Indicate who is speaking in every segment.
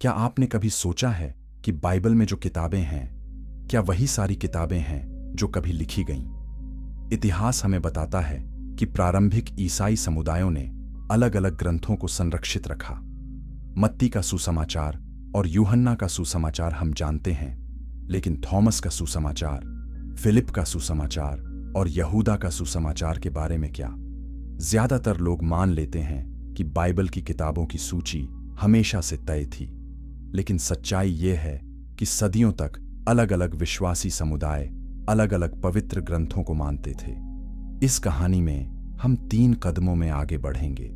Speaker 1: क्या आपने कभी सोचा है कि बाइबल में जो किताबें हैं, क्या वही सारी किताबें हैं जो कभी लिखी गईं? इतिहास हमें बताता है कि प्रारंभिक ईसाई समुदायों ने अलग अलग ग्रंथों को संरक्षित रखा। मत्ती का सुसमाचार और यूहन्ना का सुसमाचार हम जानते हैं, लेकिन थॉमस का सुसमाचार, फिलिप का सुसमाचार और यहूदा का सुसमाचार के बारे में क्या? ज्यादातर लोग मान लेते हैं कि बाइबल की किताबों की सूची हमेशा से तय थी, लेकिन सच्चाई ये है कि सदियों तक अलग अलग विश्वासी समुदाय अलग अलग पवित्र ग्रंथों को मानते थे। इस कहानी में हम 3 कदमों में आगे बढ़ेंगे।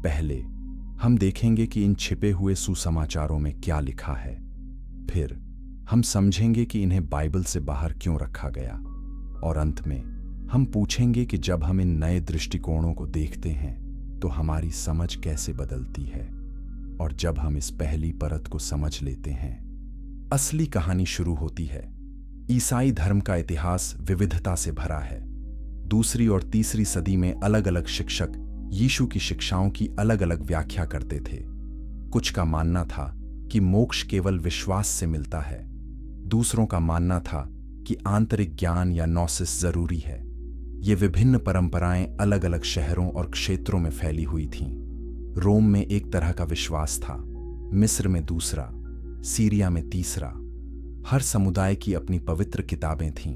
Speaker 1: पहले हम देखेंगे कि इन छिपे हुए सुसमाचारों में क्या लिखा है। फिर हम समझेंगे कि इन्हें बाइबल से बाहर क्यों रखा गया, और अंत में हम पूछेंगे कि जब हम इन नए दृष्टिकोणों को देखते हैं तो हमारी समझ कैसे बदलती है, और जब हम इस पहली परत को समझ लेते हैं, असली कहानी शुरू होती है। ईसाई धर्म का इतिहास विविधता से भरा है। 2री और 3री सदी में अलग अलग शिक्षक यीशु की शिक्षाओं की अलग अलग व्याख्या करते थे। कुछ का मानना था कि मोक्ष केवल विश्वास से मिलता है। दूसरों का मानना था कि आंतरिक ज्ञान या नॉसिस जरूरी है। ये विभिन्न परंपराएं अलग अलग शहरों और क्षेत्रों में फैली हुई थीं। रोम में एक तरह का विश्वास था, मिस्र में दूसरा, सीरिया में तीसरा। हर समुदाय की अपनी पवित्र किताबें थीं।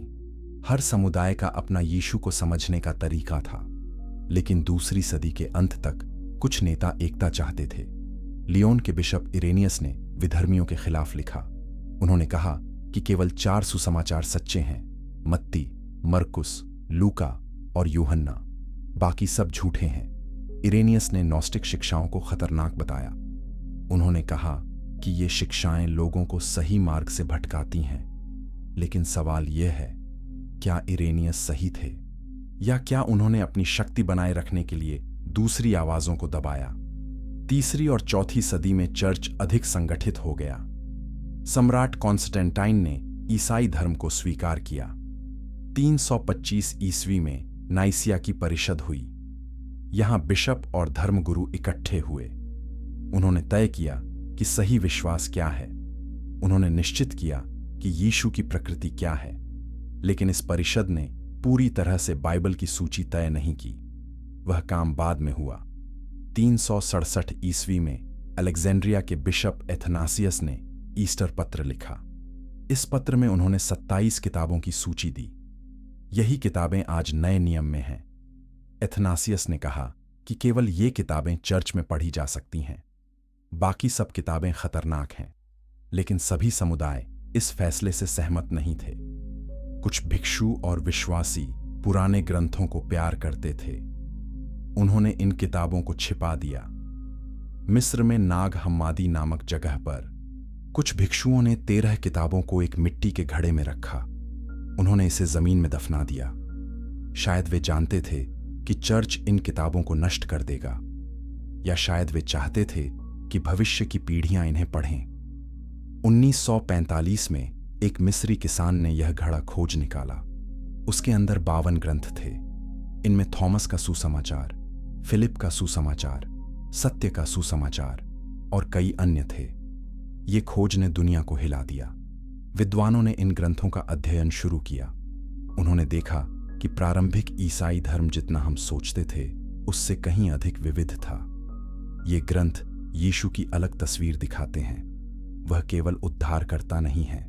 Speaker 1: हर समुदाय का अपना यीशु को समझने का तरीका था। लेकिन 2री सदी के अंत तक कुछ नेता एकता चाहते थे। लियोन के बिशप इरेनियस ने विधर्मियों के खिलाफ लिखा। उन्होंने कहा कि केवल 4 सुसमाचार सच्चे हैं, मत्ती, मरकुस, लूका और यूहन्ना। बाकी सब झूठे हैं। इरेनियस ने नॉस्टिक शिक्षाओं को खतरनाक बताया। उन्होंने कहा कि ये शिक्षाएं लोगों को सही मार्ग से भटकाती हैं। लेकिन सवाल यह है, क्या इरेनियस सही थे, या क्या उन्होंने अपनी शक्ति बनाए रखने के लिए दूसरी आवाजों को दबाया? 3री और 4थी सदी में चर्च अधिक संगठित हो गया। सम्राट कॉन्स्टेंटाइन ने ईसाई धर्म को स्वीकार किया। 325 ईस्वी में नाइसिया की परिषद हुई। यहां बिशप और धर्मगुरु इकट्ठे हुए। उन्होंने तय किया कि सही विश्वास क्या है। उन्होंने निश्चित किया कि यीशु की प्रकृति क्या है। लेकिन इस परिषद ने पूरी तरह से बाइबल की सूची तय नहीं की। वह काम बाद में हुआ। 367 ईस्वी में अलेक्जेंड्रिया के बिशप एथनासियस ने ईस्टर पत्र लिखा। इस पत्र में उन्होंने 27 किताबों की सूची दी। यही किताबें आज नए नियम में हैं। एथनासियस ने कहा कि केवल ये किताबें चर्च में पढ़ी जा सकती हैं। बाकी सब किताबें खतरनाक हैं। लेकिन सभी समुदाय इस फैसले से सहमत नहीं थे। कुछ भिक्षु और विश्वासी पुराने ग्रंथों को प्यार करते थे। उन्होंने इन किताबों को छिपा दिया। मिस्र में नाग हम्मादी नामक जगह पर कुछ भिक्षुओं ने 13 किताबों को एक मिट्टी के घड़े में रखा। उन्होंने इसे जमीन में दफना दिया। शायद वे जानते थे कि चर्च इन किताबों को नष्ट कर देगा, या शायद वे चाहते थे कि भविष्य की पीढ़ियां इन्हें पढ़ें। 1945 में एक मिस्री किसान ने यह घड़ा खोज निकाला। उसके अंदर 52 ग्रंथ थे। इनमें थॉमस का सुसमाचार, फिलिप का सुसमाचार, सत्य का सुसमाचार और कई अन्य थे। ये खोज ने दुनिया को हिला दिया। विद्वानों ने इन ग्रंथों का अध्ययन शुरू किया। उन्होंने देखा कि प्रारंभिक ईसाई धर्म जितना हम सोचते थे उससे कहीं अधिक विविध था। ये ग्रंथ यीशु की अलग तस्वीर दिखाते हैं। वह केवल उद्धारकर्ता नहीं है,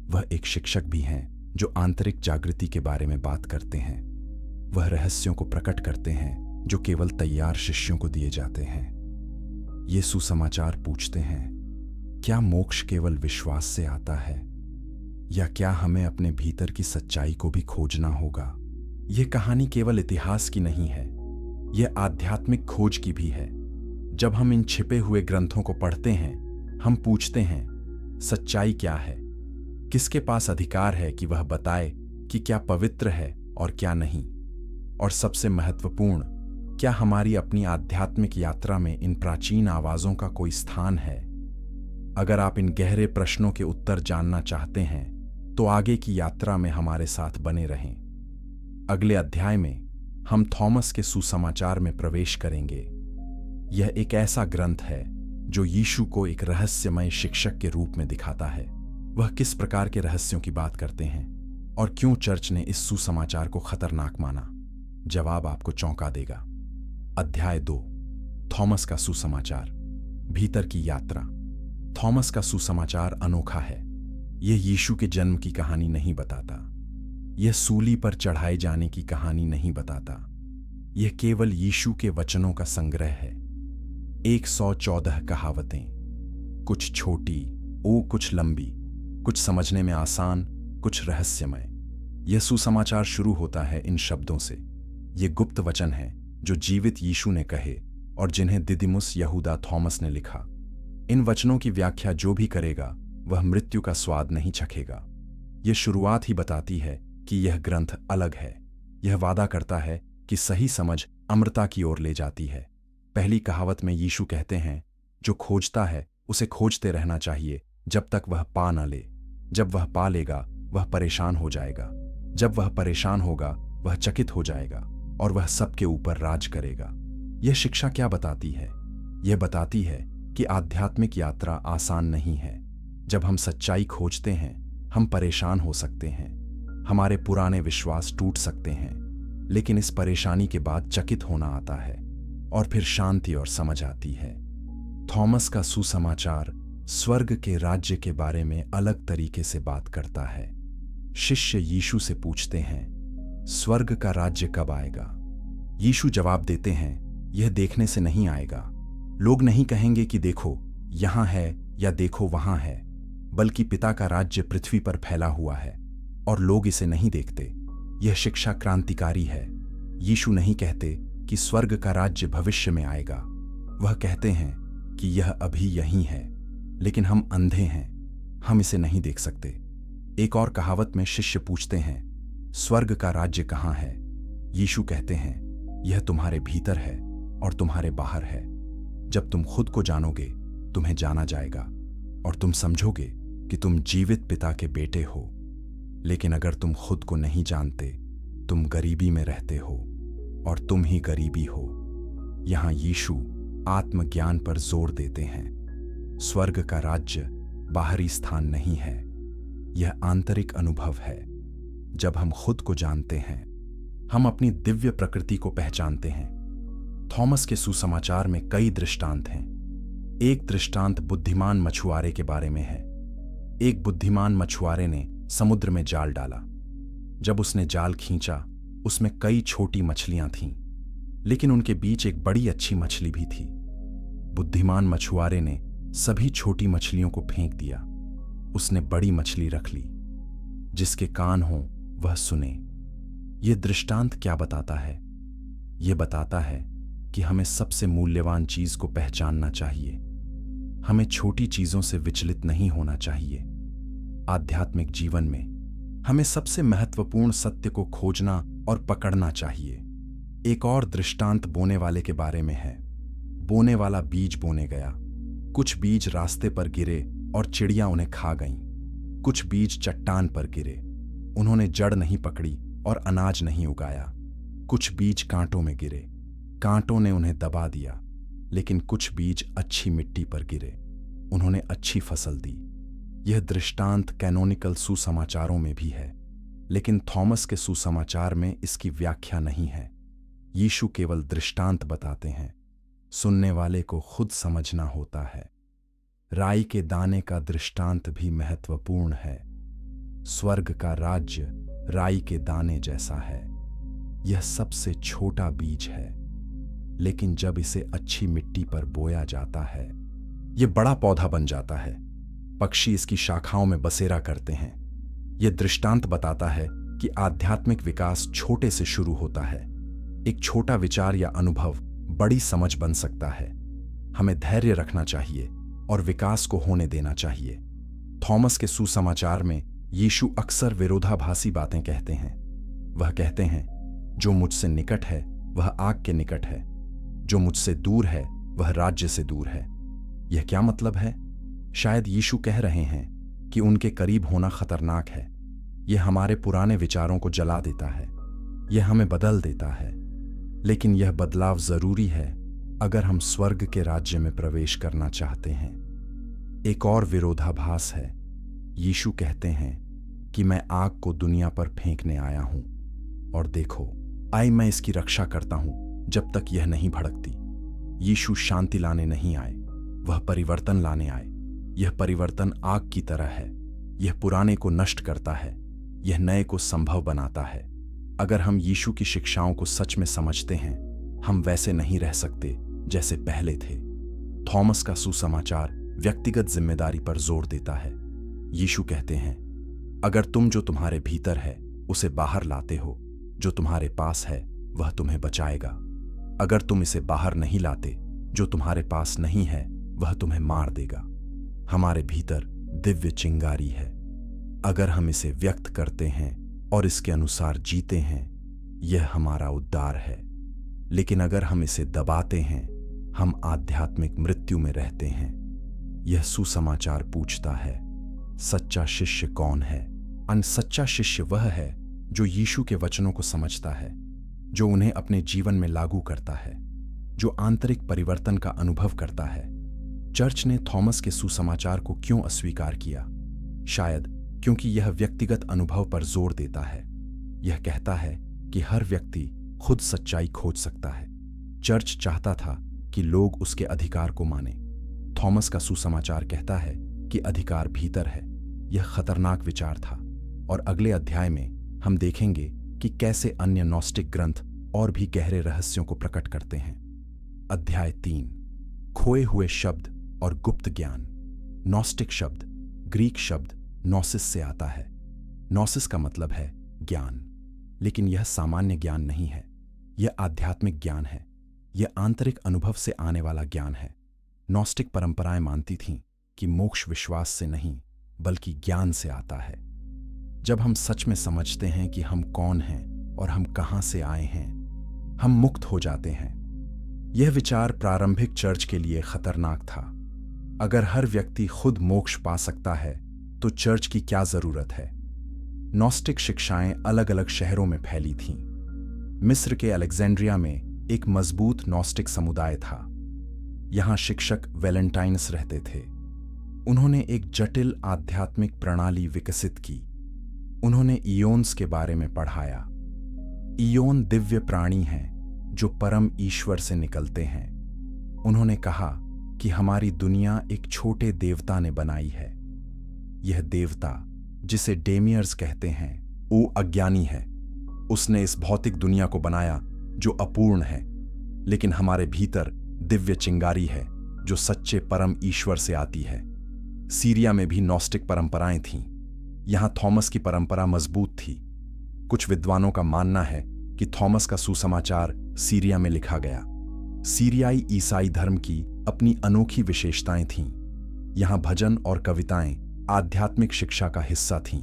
Speaker 1: वह एक शिक्षक भी हैं जो आंतरिक जागृति के बारे में बात करते हैं। वह रहस्यों को प्रकट करते हैं जो केवल तैयार शिष्यों को दिए जाते हैं। ये सुसमाचार पूछते हैं, क्या मोक्ष केवल विश्वास से आता है, या क्या हमें अपने भीतर की सच्चाई को भी खोजना होगा? यह कहानी केवल इतिहास की नहीं है, यह आध्यात्मिक खोज की भी है। जब हम इन छिपे हुए ग्रंथों को पढ़ते हैं, हम पूछते हैं, सच्चाई क्या है? किसके पास अधिकार है कि वह बताए कि क्या पवित्र है और क्या नहीं? और सबसे महत्वपूर्ण, क्या हमारी अपनी आध्यात्मिक यात्रा में इन प्राचीन आवाजों का कोई स्थान है? अगर आप इन गहरे प्रश्नों के उत्तर जानना चाहते हैं तो आगे की यात्रा में हमारे साथ बने रहें। अगले अध्याय में हम थॉमस के सुसमाचार में प्रवेश करेंगे। यह एक ऐसा ग्रंथ है जो यीशु को एक रहस्यमय शिक्षक के रूप में दिखाता है। वह किस प्रकार के रहस्यों की बात करते हैं और क्यों चर्च ने इस सुसमाचार को खतरनाक माना? जवाब आपको चौंका देगा। अध्याय 2, थॉमस का सुसमाचार, भीतर की यात्रा। थॉमस का सुसमाचार अनोखा है। यह यीशु के जन्म की कहानी नहीं बताता। यह सूली पर चढ़ाए जाने की कहानी नहीं बताता। यह केवल यीशु के वचनों का संग्रह है। 114 कहावतें, कुछ छोटी, कुछ लंबी, कुछ समझने में आसान, कुछ रहस्यमय। यह सुसमाचार शुरू होता है इन शब्दों से। ये गुप्त वचन हैं जो जीवित यीशु ने कहे और जिन्हें दिदिमुस यहूदा थॉमस ने लिखा। इन वचनों की व्याख्या जो भी करेगा वह मृत्यु का स्वाद नहीं चखेगा। यह शुरुआत ही बताती है कि यह ग्रंथ अलग है। यह वादा करता है कि सही समझ अमरता की ओर ले जाती है। पहली कहावत में यीशु कहते हैं, जो खोजता है उसे खोजते रहना चाहिए जब तक वह पा न ले। जब वह पा लेगा वह परेशान हो जाएगा। जब वह परेशान होगा वह चकित हो जाएगा और वह सबके ऊपर राज करेगा। यह शिक्षा क्या बताती है? यह बताती है कि आध्यात्मिक यात्रा आसान नहीं है। जब हम सच्चाई खोजते हैं हम परेशान हो सकते हैं। हमारे पुराने विश्वास टूट सकते हैं, लेकिन इस परेशानी के बाद चकित होना आता है और फिर शांति और समझ आती है। थॉमस का सुसमाचार स्वर्ग के राज्य के बारे में अलग तरीके से बात करता है। शिष्य यीशु से पूछते हैं, स्वर्ग का राज्य कब आएगा? यीशु जवाब देते हैं, यह देखने से नहीं आएगा। लोग नहीं कहेंगे कि देखो यहां है या देखो वहां है, बल्कि पिता का राज्य पृथ्वी पर फैला हुआ है और लोग इसे नहीं देखते। यह शिक्षा क्रांतिकारी है। यीशु नहीं कहते कि स्वर्ग का राज्य भविष्य में आएगा। वह कहते हैं कि यह अभी यहीं है, लेकिन हम अंधे हैं, हम इसे नहीं देख सकते। एक और कहावत में शिष्य पूछते हैं, स्वर्ग का राज्य कहाँ है? यीशु कहते हैं, यह तुम्हारे भीतर है और तुम्हारे बाहर है। जब तुम खुद को जानोगे तुम्हें जाना जाएगा और तुम समझोगे कि तुम जीवित पिता के बेटे हो। लेकिन अगर तुम खुद को नहीं जानते तुम गरीबी में रहते हो और तुम ही गरीबी हो। यहां यीशु आत्मज्ञान पर जोर देते हैं। स्वर्ग का राज्य बाहरी स्थान नहीं है, यह आंतरिक अनुभव है। जब हम खुद को जानते हैं हम अपनी दिव्य प्रकृति को पहचानते हैं। थॉमस के सुसमाचार में कई दृष्टांत हैं। एक दृष्टांत बुद्धिमान मछुआरे के बारे में है। एक बुद्धिमान मछुआरे ने समुद्र में जाल डाला। जब उसने जाल खींचा उसमें कई छोटी मछलियां थीं, लेकिन उनके बीच एक बड़ी अच्छी मछली भी थी। बुद्धिमान मछुआरे ने सभी छोटी मछलियों को फेंक दिया। उसने बड़ी मछली रख ली। जिसके कान हों वह सुने। यह दृष्टांत क्या बताता है? यह बताता है कि हमें सबसे मूल्यवान चीज को पहचानना चाहिए। हमें छोटी चीजों से विचलित नहीं होना चाहिए। आध्यात्मिक जीवन में हमें सबसे महत्वपूर्ण सत्य को खोजना और पकड़ना चाहिए। एक और दृष्टांत बोने वाले के बारे में है। बोने वाला बीज बोने गया। कुछ बीज रास्ते पर गिरे और चिड़ियां उन्हें खा गईं। कुछ बीज चट्टान पर गिरे, उन्होंने जड़ नहीं पकड़ी और अनाज नहीं उगाया। कुछ बीज कांटों में गिरे, कांटों ने उन्हें दबा दिया। लेकिन कुछ बीज अच्छी मिट्टी पर गिरे, उन्होंने अच्छी फसल दी। यह दृष्टांत कैनोनिकल सुसमाचारों में भी है, लेकिन थॉमस के सुसमाचार में इसकी व्याख्या नहीं है। यीशु केवल दृष्टांत बताते हैं, सुनने वाले को खुद समझना होता है। राई के दाने का दृष्टांत भी महत्वपूर्ण है। स्वर्ग का राज्य राई के दाने जैसा है। यह सबसे छोटा बीज है, लेकिन जब इसे अच्छी मिट्टी पर बोया जाता है यह बड़ा पौधा बन जाता है। पक्षी इसकी शाखाओं में बसेरा करते हैं। यह दृष्टांत बताता है कि आध्यात्मिक विकास छोटे से शुरू होता है। एक छोटा विचार या अनुभव बड़ी समझ बन सकता है। हमें धैर्य रखना चाहिए और विकास को होने देना चाहिए। थॉमस के सुसमाचार में यीशु अक्सर विरोधाभासी बातें कहते हैं। वह कहते हैं, जो मुझसे निकट है वह आग के निकट है, जो मुझसे दूर है वह राज्य से दूर है। यह क्या मतलब है? शायद यीशु कह रहे हैं कि उनके करीब होना खतरनाक है। यह हमारे पुराने विचारों को जला देता है, यह हमें बदल देता है। लेकिन यह बदलाव जरूरी है अगर हम स्वर्ग के राज्य में प्रवेश करना चाहते हैं। एक और विरोधाभास है। यीशु कहते हैं कि मैं आग को दुनिया पर फेंकने आया हूं, और देखो, आई मैं इसकी रक्षा करता हूं जब तक यह नहीं भड़कती। यीशु शांति लाने नहीं आए, वह परिवर्तन लाने आए। यह परिवर्तन आग की तरह है। यह पुराने को नष्ट करता है, यह नए को संभव बनाता है। अगर हम यीशु की शिक्षाओं को सच में समझते हैं, हम वैसे नहीं रह सकते जैसे पहले थे। थॉमस का सुसमाचार व्यक्तिगत जिम्मेदारी पर जोर देता है। यीशु कहते हैं, अगर तुम जो तुम्हारे भीतर है उसे बाहर लाते हो, जो तुम्हारे पास है वह तुम्हें बचाएगा। अगर तुम इसे बाहर नहीं लाते, जो तुम्हारे पास नहीं है वह तुम्हें मार देगा। हमारे भीतर दिव्य चिंगारी है। अगर हम इसे व्यक्त करते हैं और इसके अनुसार जीते हैं, यह हमारा उद्धार है। लेकिन अगर हम इसे दबाते हैं, हम आध्यात्मिक मृत्यु में रहते हैं। यह सुसमाचार पूछता है, सच्चा शिष्य कौन है? सच्चा शिष्य वह है जो यीशु के वचनों को समझता है, जो उन्हें अपने जीवन में लागू करता है, जो आंतरिक परिवर्तन का अनुभव करता है। चर्च ने थॉमस के सुसमाचार को क्यों अस्वीकार किया? शायद क्योंकि यह व्यक्तिगत अनुभव पर जोर देता है। यह कहता है कि हर व्यक्ति खुद सच्चाई खोज सकता है। चर्च चाहता था कि लोग उसके अधिकार को माने। थॉमस का सुसमाचार कहता है कि अधिकार भीतर है। यह खतरनाक विचार था, और अगले अध्याय में हम देखेंगे कि कैसे अन्य नॉस्टिक ग्रंथ और भी गहरे रहस्यों को प्रकट करते हैं। अध्याय 3, खोए हुए शब्द और गुप्त ज्ञान। नॉस्टिक शब्द ग्रीक शब्द नॉसिस से आता है। नॉसिस का मतलब है ज्ञान, लेकिन यह सामान्य ज्ञान नहीं है। यह आध्यात्मिक ज्ञान है। यह आंतरिक अनुभव से आने वाला ज्ञान है। नॉस्टिक परंपराएं मानती थीं कि मोक्ष विश्वास से नहीं बल्कि ज्ञान से आता है। जब हम सच में समझते हैं कि हम कौन हैं और हम कहां से आए हैं, हम मुक्त हो जाते हैं। यह विचार प्रारंभिक चर्च के लिए खतरनाक था। अगर हर व्यक्ति खुद मोक्ष पा सकता है तो चर्च की क्या जरूरत है? नॉस्टिक शिक्षाएं अलग अलग शहरों में फैली थीं। मिस्र के अलेक्जेंड्रिया में एक मजबूत नॉस्टिक समुदाय था। यहां शिक्षक वैलेंटाइनस रहते थे। उन्होंने एक जटिल आध्यात्मिक प्रणाली विकसित की। उन्होंने इयोन्स के बारे में पढ़ाया। इयोन दिव्य प्राणी हैं जो परम ईश्वर से निकलते हैं। उन्होंने कहा कि हमारी दुनिया एक छोटे देवता ने बनाई है। यह देवता, जिसे डेमियर्स कहते हैं, वो अज्ञानी है। उसने इस भौतिक दुनिया को बनाया जो अपूर्ण है, लेकिन हमारे भीतर दिव्य चिंगारी है जो सच्चे परम ईश्वर से आती है। सीरिया में भी नॉस्टिक परंपराएं थीं। यहां थॉमस की परंपरा मजबूत थी। कुछ विद्वानों का मानना है कि थॉमस का सुसमाचार सीरिया में लिखा गया। सीरियाई ईसाई धर्म की अपनी अनोखी विशेषताएं थीं। यहां भजन और कविताएं आध्यात्मिक शिक्षा का हिस्सा थीं।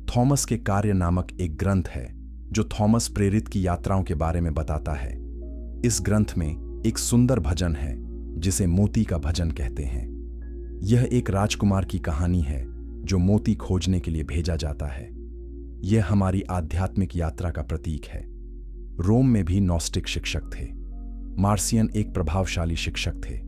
Speaker 1: थॉमस के कार्य नामक एक ग्रंथ है जो थॉमस प्रेरित की यात्राओं के बारे में बताता है। इस ग्रंथ में एक सुंदर भजन है जिसे मोती का भजन कहते हैं। यह एक राजकुमार की कहानी है जो मोती खोजने के लिए भेजा जाता है। यह हमारी आध्यात्मिक यात्रा का प्रतीक है। रोम में भी नॉस्टिक शिक्षक थे। मार्सियन एक प्रभावशाली शिक्षक थे।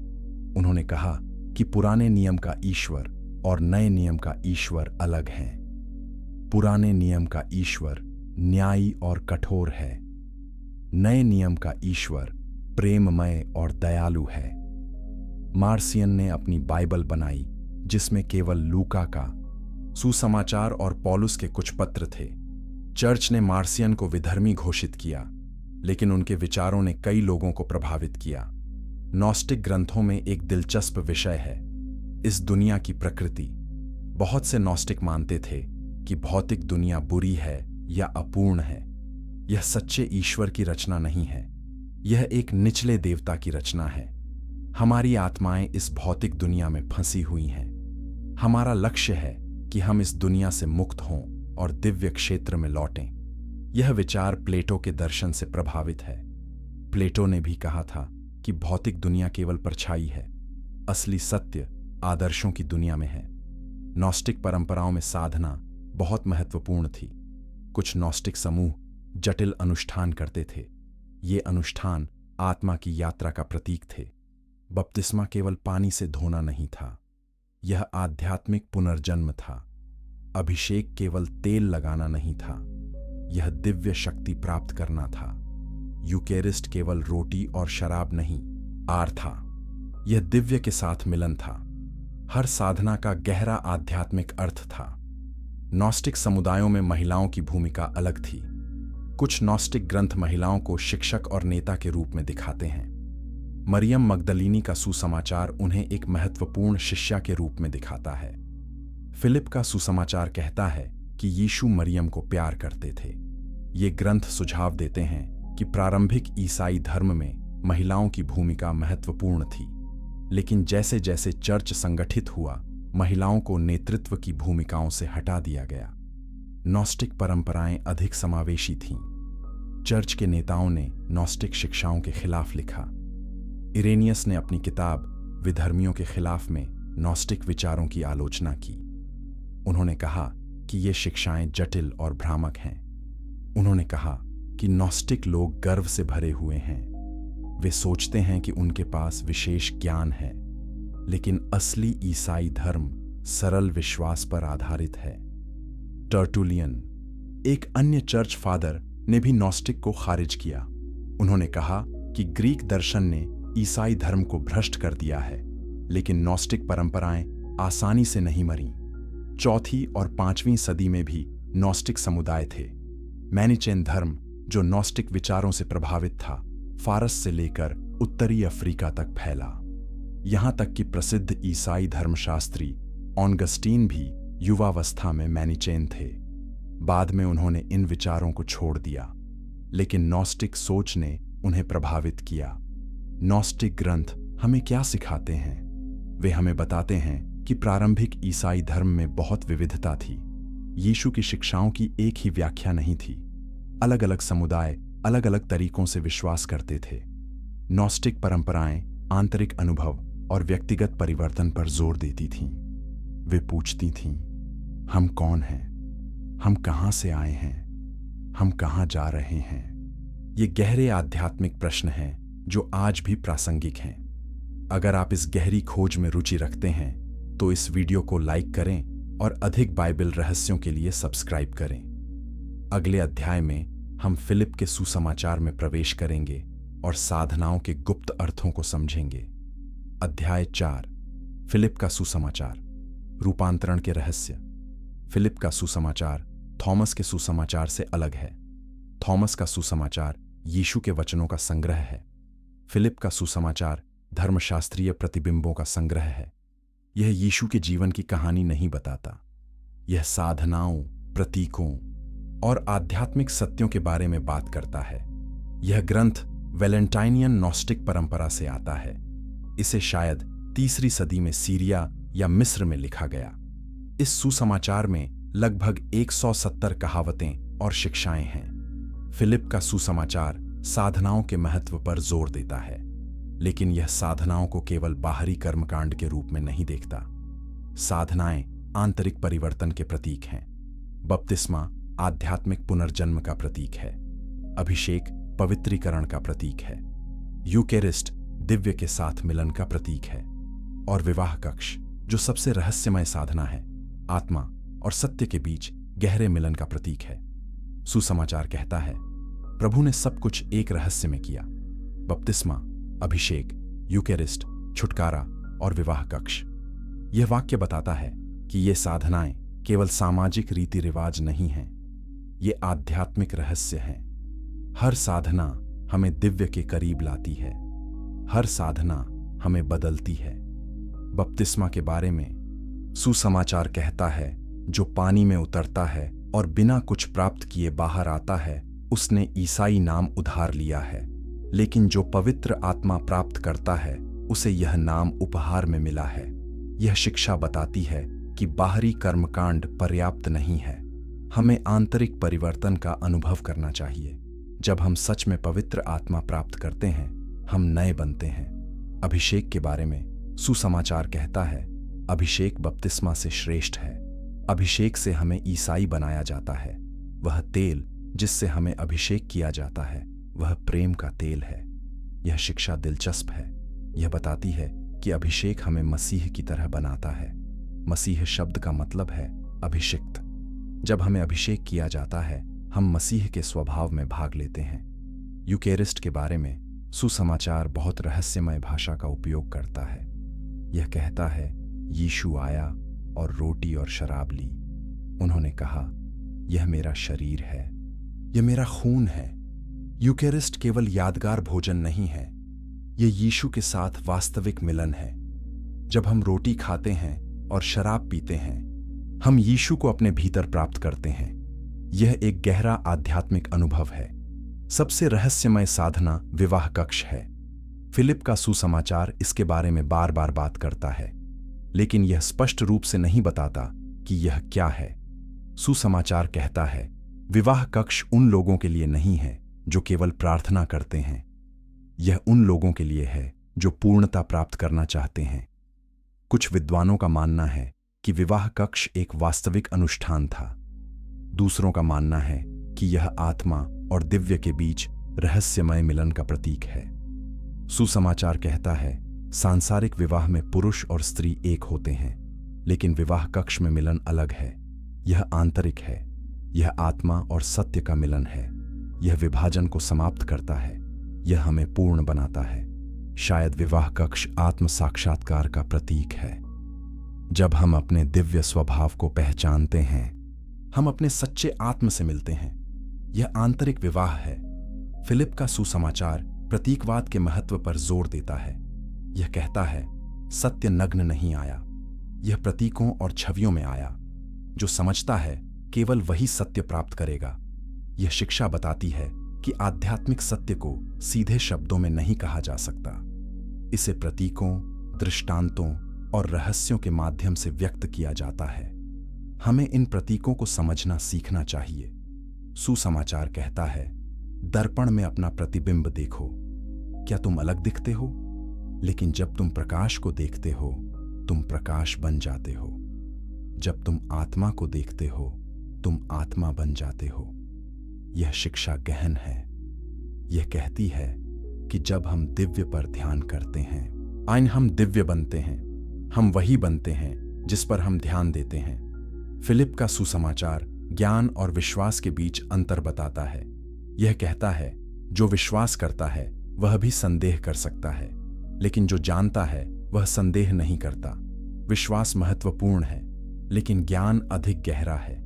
Speaker 1: उन्होंने कहा कि पुराने नियम का ईश्वर और नए नियम का ईश्वर अलग हैं। पुराने नियम का ईश्वर न्यायी और कठोर है। नए नियम का ईश्वर प्रेममय और दयालु है। मार्सियन ने अपनी बाइबल बनाई जिसमें केवल लूका का सुसमाचार और पौलुस के कुछ पत्र थे। चर्च ने मार्सियन को विधर्मी घोषित किया, लेकिन उनके विचारों ने कई लोगों को प्रभावित किया। नॉस्टिक ग्रंथों में एक दिलचस्प विषय है, इस दुनिया की प्रकृति। बहुत से नॉस्टिक मानते थे कि भौतिक दुनिया बुरी है या अपूर्ण है। यह सच्चे ईश्वर की रचना नहीं है, यह एक निचले देवता की रचना है। हमारी आत्माएं इस भौतिक दुनिया में फंसी हुई हैं। हमारा लक्ष्य है कि हम इस दुनिया से मुक्त हों और दिव्य क्षेत्र में लौटें। यह विचार प्लेटो के दर्शन से प्रभावित है। प्लेटो ने भी कहा था कि भौतिक दुनिया केवल परछाई है, असली सत्य आदर्शों की दुनिया में है। नॉस्टिक परंपराओं में साधना बहुत महत्वपूर्ण थी। कुछ नॉस्टिक समूह जटिल अनुष्ठान करते थे। ये अनुष्ठान आत्मा की यात्रा का प्रतीक थे। बपतिस्मा केवल पानी से धोना नहीं था, यह आध्यात्मिक पुनर्जन्म था। अभिषेक केवल तेल लगाना नहीं था, यह दिव्य शक्ति प्राप्त करना था। यूकेरिस्ट केवल रोटी और शराब नहीं, आर था। यह दिव्य के साथ मिलन था। हर साधना का गहरा आध्यात्मिक अर्थ था। नॉस्टिक समुदायों में महिलाओं की भूमिका अलग थी। कुछ नॉस्टिक ग्रंथ महिलाओं को शिक्षक और नेता के रूप में दिखाते हैं। मरियम मगदलीनी का सुसमाचार उन्हें एक महत्वपूर्ण शिष्या के रूप में दिखाता है। फिलिप का सुसमाचार कहता है कि यीशु मरियम को प्यार करते थे। ये ग्रंथ सुझाव देते हैं कि प्रारंभिक ईसाई धर्म में महिलाओं की भूमिका महत्वपूर्ण थी, लेकिन जैसे जैसे चर्च संगठित हुआ, महिलाओं को नेतृत्व की भूमिकाओं से हटा दिया गया। नॉस्टिक परंपराएं अधिक समावेशी थीं। चर्च के नेताओं ने नॉस्टिक शिक्षाओं के खिलाफ लिखा। इरेनियस ने अपनी किताब विधर्मियों के खिलाफ में नॉस्टिक विचारों की आलोचना की। उन्होंने कहा कि ये शिक्षाएं जटिल और भ्रामक हैं। उन्होंने कहा कि नॉस्टिक लोग गर्व से भरे हुए हैं। वे सोचते हैं कि उनके पास विशेष ज्ञान है, लेकिन असली ईसाई धर्म सरल विश्वास पर आधारित है। टर्टुलियन, एक अन्य चर्च फादर, ने भी नॉस्टिक को खारिज किया। उन्होंने कहा कि ग्रीक दर्शन ने ईसाई धर्म को भ्रष्ट कर दिया है, लेकिन नॉस्टिक परंपराएं आसानी से नहीं मरीं। 4वीं और 5वीं सदी में भी नॉस्टिक समुदाय थे। मैनिचेन धर्म, जो नॉस्टिक विचारों से प्रभावित था, फारस से लेकर उत्तरी अफ्रीका तक फैला। यहां तक कि प्रसिद्ध ईसाई धर्मशास्त्री ऑगस्टीन भी युवावस्था में मैनिचेन थे। बाद में उन्होंने इन विचारों को छोड़ दिया, लेकिन नॉस्टिक सोच ने उन्हें प्रभावित किया। नॉस्टिक ग्रंथ हमें क्या सिखाते हैं? वे हमें बताते हैं कि प्रारंभिक ईसाई धर्म में बहुत विविधता थी। यीशु की शिक्षाओं की एक ही व्याख्या नहीं थी। अलग अलग समुदाय अलग अलग तरीकों से विश्वास करते थे। नॉस्टिक परंपराएं आंतरिक अनुभव और व्यक्तिगत परिवर्तन पर जोर देती थीं। वे पूछती थीं, हम कौन हैं? हम कहां से आए हैं? हम कहां जा रहे हैं? ये गहरे आध्यात्मिक प्रश्न हैं जो आज भी प्रासंगिक हैं। अगर आप इस गहरी खोज में रुचि रखते हैं तो इस वीडियो को लाइक करें और अधिक बाइबल रहस्यों के लिए सब्सक्राइब करें। अगले अध्याय में हम फिलिप के सुसमाचार में प्रवेश करेंगे और साधनाओं के गुप्त अर्थों को समझेंगे। अध्याय 4, फिलिप का सुसमाचार, रूपांतरण के रहस्य। फिलिप का सुसमाचार थॉमस के सुसमाचार से अलग है। थॉमस का सुसमाचार यीशु के वचनों का संग्रह है। फिलिप का सुसमाचार धर्मशास्त्रीय प्रतिबिंबों का संग्रह है। यह यीशु के जीवन की कहानी नहीं बताता। यह साधनाओं, प्रतीकों और आध्यात्मिक सत्यों के बारे में बात करता है। यह ग्रंथ वैलेंटाइनियन नॉस्टिक परंपरा से आता है। इसे शायद 3री सदी में सीरिया या मिस्र में लिखा गया। इस सुसमाचार में लगभग 170 कहावतें और शिक्षाएं हैं। फिलिप का सुसमाचार साधनाओं के महत्व पर जोर देता है, लेकिन यह साधनाओं को केवल बाहरी कर्मकांड के रूप में नहीं देखता। साधनाएं आंतरिक परिवर्तन के प्रतीक हैं। बपतिस्मा आध्यात्मिक पुनर्जन्म का प्रतीक है। अभिषेक पवित्रीकरण का प्रतीक है। यूकेरिस्ट दिव्य के साथ मिलन का प्रतीक है। और विवाह कक्ष, जो सबसे रहस्यमय साधना है, आत्मा और सत्य के बीच गहरे मिलन का प्रतीक है। सुसमाचार कहता है, प्रभु ने सब कुछ एक रहस्य में किया। बपतिस्मा, अभिषेक, यूकेरिस्ट, छुटकारा और विवाह कक्ष। यह वाक्य बताता है कि ये साधनाएं केवल सामाजिक रीति रिवाज नहीं हैं, ये आध्यात्मिक रहस्य हैं। हर साधना हमें दिव्य के करीब लाती है। हर साधना हमें बदलती है। बपतिस्मा के बारे में सुसमाचार कहता है, जो पानी में उतरता है और बिना कुछ प्राप्त किए बाहर आता है, उसने ईसाई नाम उधार लिया है, लेकिन जो पवित्र आत्मा प्राप्त करता है, उसे यह नाम उपहार में मिला है। यह शिक्षा बताती है कि बाहरी कर्मकांड पर्याप्त नहीं है। हमें आंतरिक परिवर्तन का अनुभव करना चाहिए। जब हम सच में पवित्र आत्मा प्राप्त करते हैं, हम नए बनते हैं। अभिषेक के बारे में सुसमाचार कहता है, अभिषेक बपतिस्मा से श्रेष्ठ है। अभिषेक से हमें ईसाई बनाया जाता है। वह तेल जिससे हमें अभिषेक किया जाता है, वह प्रेम का तेल है। यह शिक्षा दिलचस्प है। यह बताती है कि अभिषेक हमें मसीह की तरह बनाता है। मसीह शब्द का मतलब है अभिषिक्त। जब हमें अभिषेक किया जाता है, हम मसीह के स्वभाव में भाग लेते हैं। यूकेरिस्ट के बारे में सुसमाचार बहुत रहस्यमय भाषा का उपयोग करता है। यह कहता है, यीशु आया और रोटी और शराब ली। उन्होंने कहा, यह मेरा शरीर है, यह मेरा खून है। यूकेरिस्ट केवल यादगार भोजन नहीं है, यह यीशु के साथ वास्तविक मिलन है। जब हम रोटी खाते हैं और शराब पीते हैं, हम यीशु को अपने भीतर प्राप्त करते हैं। यह एक गहरा आध्यात्मिक अनुभव है। सबसे रहस्यमय साधना विवाह कक्ष है। फिलिप का सुसमाचार इसके बारे में बार बार बात करता है, लेकिन यह स्पष्ट रूप से नहीं बताता कि यह क्या है। सुसमाचार कहता है, विवाह कक्ष उन लोगों के लिए नहीं है जो केवल प्रार्थना करते हैं। यह उन लोगों के लिए है जो पूर्णता प्राप्त करना चाहते हैं। कुछ विद्वानों का मानना है कि विवाह कक्ष एक वास्तविक अनुष्ठान था। दूसरों का मानना है कि यह आत्मा और दिव्य के बीच रहस्यमय मिलन का प्रतीक है। सुसमाचार कहता है, सांसारिक विवाह में पुरुष और स्त्री एक होते हैं, लेकिन विवाह कक्ष में मिलन अलग है। यह आंतरिक है, यह आत्मा और सत्य का मिलन है। यह विभाजन को समाप्त करता है, यह हमें पूर्ण बनाता है। शायद विवाह कक्ष आत्म साक्षात्कार का प्रतीक है। जब हम अपने दिव्य स्वभाव को पहचानते हैं, हम अपने सच्चे आत्म से मिलते हैं। यह आंतरिक विवाह है। फिलिप का सुसमाचार प्रतीकवाद के महत्व पर जोर देता है। यह कहता है, सत्य नग्न नहीं आया, यह प्रतीकों और छवियों में आया। जो समझता है केवल वही सत्य प्राप्त करेगा। यह शिक्षा बताती है कि आध्यात्मिक सत्य को सीधे शब्दों में नहीं कहा जा सकता। इसे प्रतीकों, दृष्टांतों और रहस्यों के माध्यम से व्यक्त किया जाता है। हमें इन प्रतीकों को समझना सीखना चाहिए। सुसमाचार कहता है, दर्पण में अपना प्रतिबिंब देखो। क्या तुम अलग दिखते हो? लेकिन जब तुम प्रकाश को देखते हो, तुम प्रकाश बन जाते हो। जब तुम आत्मा को देखते हो, तुम आत्मा बन जाते हो। यह शिक्षा गहन है। यह कहती है कि जब हम दिव्य पर ध्यान करते हैं, हम दिव्य बनते हैं। हम वही बनते हैं जिस पर हम ध्यान देते हैं। फिलिप का सुसमाचार ज्ञान और विश्वास के बीच अंतर बताता है। यह कहता है, जो विश्वास करता है वह भी संदेह कर सकता है, लेकिन जो जानता है वह संदेह नहीं करता। विश्वास महत्वपूर्ण है, लेकिन ज्ञान अधिक गहरा है।